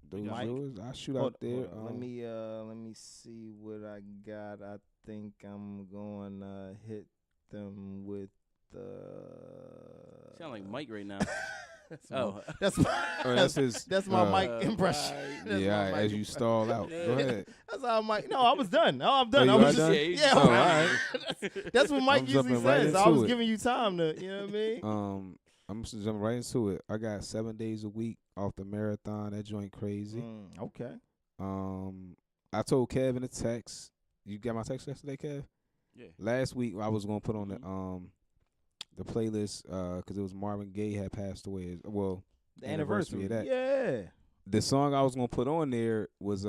Those Mike? yours. I shoot Hold out there. on. Let me see what I got. I think I'm going to hit them with the. You sound like Mike right now. That's Oh. that's my, that's his. that's my mic impression. right. That's Yeah, my all right, mic as you impression. stall out. Go ahead. That's how Mike. No, I was done. No, I'm done. you I was are just done? yeah. Oh, all right. That's what Mike I'm usually jumping right says. I into was it. giving you time to, you know what I mean? I'm just jumping right into it. I got 7 days a week off the marathon. That joint crazy. Okay. I told Kev in a text. You got my text yesterday, Kev? Yeah. Last week I was gonna put on the playlist because it was Marvin Gaye had passed away. Well, The anniversary of that. Yeah. The song I was gonna put on there was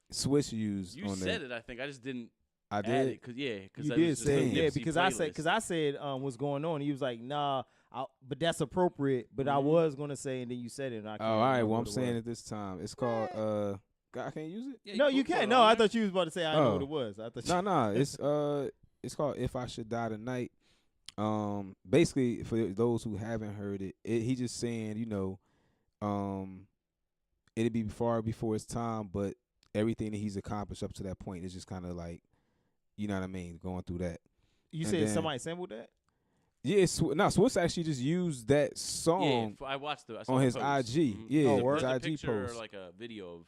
Swiss used You on there. said it, I think. I just didn't I add did. it. Cause You that did was just say a yeah Nipsey because playlist. I said what's going on. And he was like, nah, but that's appropriate. But I Mhm. was gonna say, and then you said it. And I Oh, can't all right. remember Well, I'm what it saying was. it this time. It's called I can't use it. Yeah, No, you put it can't. on No, I there. thought you was about to say I know Oh. what it was. I thought. No. It's called If I Should Die Tonight. Basically, for those who haven't heard it, he just saying, it'd be far before his time, but everything that he's accomplished up to that point is just kind of like, you know what I mean, going through that. You And said then- somebody sampled that? Yeah, Swiss actually just used that song I watched I saw on the his post. IG. Mhm. Yeah, Oh, There's word? a IG picture post. or like a video of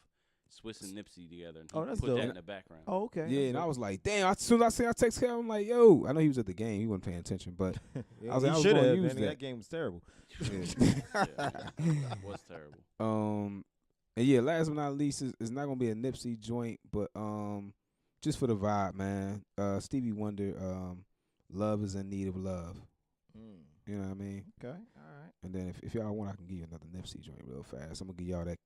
Swiss and Nipsey together. And Oh, he that's put dope. that in the background. Oh, okay. Yeah, and I was like, damn. As soon as I text Kev, I'm like, yo. I know he was at the game. He wasn't paying attention, but I was like, I was should gonna have. use Man, that. that game was terrible. It was terrible. And yeah, last but not least, it's not gonna be a Nipsey joint, but just for the vibe, man. Stevie Wonder, Love is in Need of Love. You know what I mean? Okay, all right. And then if y'all want, I can give you another Nipsey joint real fast. I'm gonna give y'all that.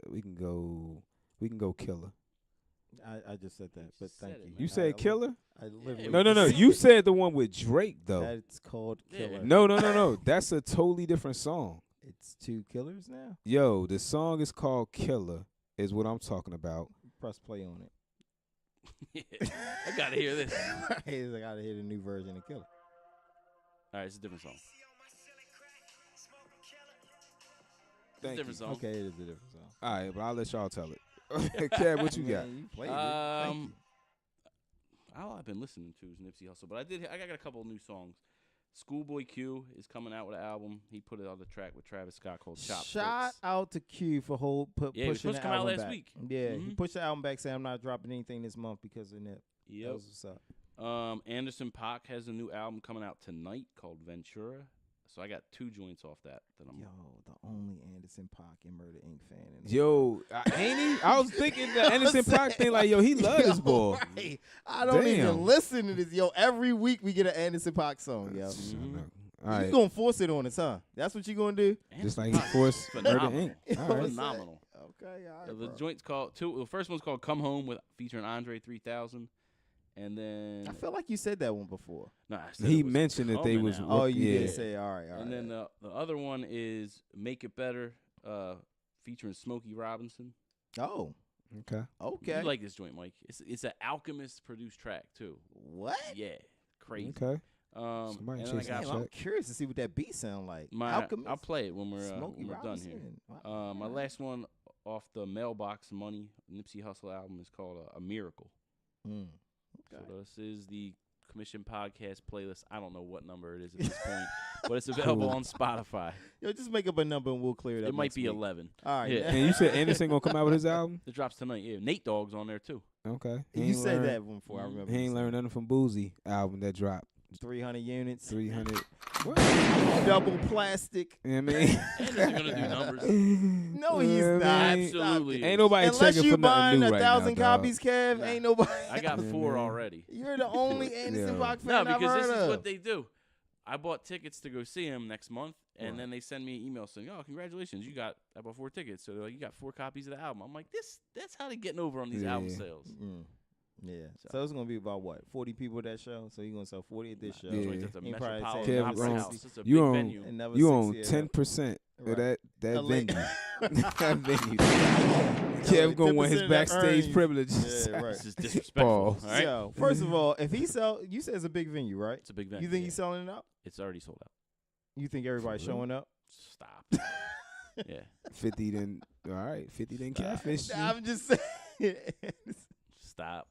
We can go Killer. I just said that, but just thank said it, you. man. You said Killer? I literally No. just You said said the one with Drake though. that's called Yeah. Killer. No. That's a totally different song. It's 2 killers now. Yo, the song is called Killer. Is what I'm talking about. Press play on it. Yeah. I gotta hear this. I gotta hear the new version of Killer. All right, it's a different song. It's a Thank different you. song. Okay, it is a different song. All right, but I'll let y'all tell it. Cat, what you got? Man, you played it. Thank you. All I've been listening to is Nipsey Hussle, but I got a couple of new songs. Schoolboy Q is coming out with an album. He put it on the track with Travis Scott called Chop. Shout out to Q for Yeah, he was pushing supposed the to come out album last back. week. Yeah, he Mhm. pushed the album back, saying I'm not dropping anything this month because of Nip. That Yep. was what's up. Anderson .Paak has a new album coming out tonight called Ventura. So I got 2 joints off that I'm. Yo, the only Anderson .Paak and Murder Inc. fan. In the Yo, ain't he? I was thinking the Anderson .Paak thing, like, yo, he love this boy. Right. I don't Damn. even listen to this. Yo, every week we get an Anderson .Paak song, yo. All right, You gonna force it on us, huh? That's what you gonna do? just like Anderson he forced .Paak, Murder phenomenal. Inc. All right. Phenomenal. Okay, all right, The bro. joint's called the first one's called Come Home with featuring Andre 3000, And then I feel like you said that one before. no, I said He it was mentioned that they coming was. out. Oh, you yeah. did say all right. And then the other one is Make It Better, featuring Smokey Robinson. oh, Okay. okay. You like this joint, Mike? It's an Alchemist produced track too. what? Yeah, crazy. Okay. And Somebody then I chasing got Damn, I'm curious to see what that beat sound like. Alchemist? I'll play it when we're Smokey done Robinson. here. Wow. My last one off the Mailbox Money Nipsey Hussle album is called A Miracle. Mm. So this is the Commission Podcast playlist. I don't know what number it is at this point, but it's available on Spotify. Yo, just make up a number and we'll clear it up. It might next be week. 11. All right. Yeah. And you said Anderson gonna come out with his album? It drops tonight. Yeah, Nate Dogg's on there too. Okay. You said that one before. I Mhm. remember. He you ain't saying learned nothing from Boozy album that dropped 300 units. 300. What? Double plastic. You know what I mean? Anderson gonna do numbers. No, he's Yeah, not. man. Absolutely. Stop it. Ain't nobody Unless checking you for nothing buying new 1,000 right now, copies, Kev, Nah. ain't nobody. I got Yeah, 4 man. already. You're the only Anderson Yeah. Paak fan No, I've because heard this is of. what they do. I bought tickets to go see him next month, and Right. then they send me an email saying, "Oh, congratulations, I bought 4 tickets." So they're like, "You got 4 copies of the album." I'm like, "That's how they getting over on these album Yeah. sales." Mm. Yeah. So- So it's gonna be about what? 40 people at that show. So you're gonna sell 40 at this show. Yeah. It's a He probably metropolitan said opera Kev, house. It's a you big on- venue. And never You 60 own at 10% Right. of that A late- venue. That venue. Kev gonna want 10% his of that backstage earnings. privileges. Yeah, right. This is disrespectful. Pause. All right, Yo, first of all, if he sell, you said it's a big venue, right? it's a big venue. You think yeah. he's selling it out? It's already sold out. You think everybody's For real? showing up? Stop. Yeah, 50 then. All right. 50 then catfish. you. I'm just saying. stop.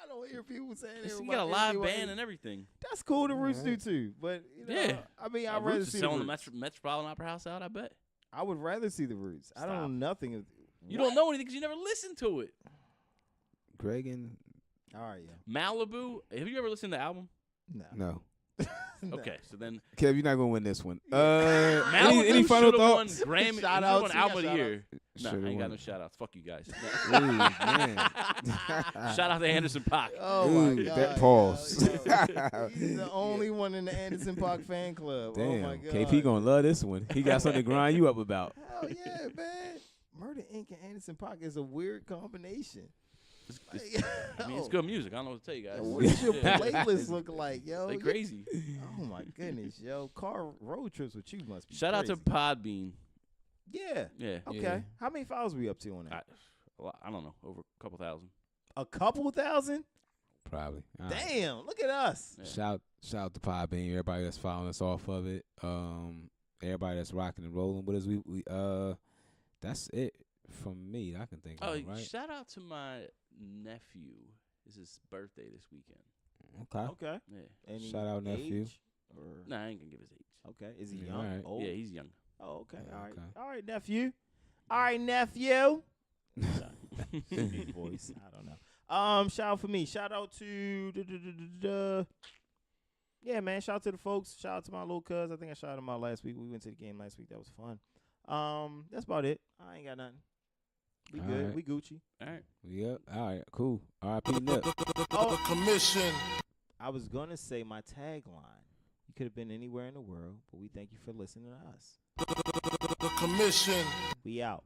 I don't hear people saying You everybody. got a live everybody- band and everything. That's cool. The Roots do Alright. too, but you know, Yeah. I mean, I'd Roots rather is see selling the the Roots. Metropolitan Opera House out. I bet. I would rather see the Roots. I don't know Stop. nothing. Of, You What? don't know anything because you never listened to it. Greg and. All right, yeah. Malibu. Have you ever listened to the album? No. No. No. Okay, so then Kev, you're not gonna win this one. Malibu Any final should've won thoughts? Grammy. Shout Shout outs, won you got album of the shout year. No, I Should've ain't got won. no shout outs. Fuck you guys. Ooh, man. Shout out to Anderson Paak. Oh Ooh, my God. that pause. yo. He's the only one in the Anderson Paak fan club. Oh Damn. my God. KP gonna love this one. He got something to grind you up about. Hell yeah, man. Murder Inc. and Anderson Paak is a weird combination. I mean, it's good music. I don't know what to tell you guys. Yo, what does your Yeah. playlist look like, yo? They crazy. Oh my goodness, yo. Car road trips with you must be Shout out to crazy. Podbean. Yeah. Yeah. Okay. Yeah. How many files we up to on that? I don't know. Over a couple thousand. A couple thousand? Probably. All right. Damn, look at us. Yeah. Shout out to Podbean, everybody that's following us off of it. Everybody that's rocking and rolling with us. We that's it from me that I can think Oh, of, right? shout out to my nephew. It's his birthday this weekend. Okay. Okay. Yeah. Any Shout out, nephew. age? Or Nah, I ain't gonna give his age. okay, is he Yeah, young? alright. Old? Yeah, he's young. Oh, okay. Yeah, All right. okay. All right, nephew. All right, nephew. Sorry. Voice. I don't know. Shout out for me. Shout out to yeah, man. Shout out to the folks. Shout out to my little cuz. I think I shouted him out last week. We went to the game last week. That was fun. That's about it. I ain't got nothing. We All good. right. We Gucci. All right. Yep. All right. Cool. R.I.P. Nip. The commission. I was gonna say my tagline. You could have been anywhere in the world, but we thank you for listening to us. The commission. We out.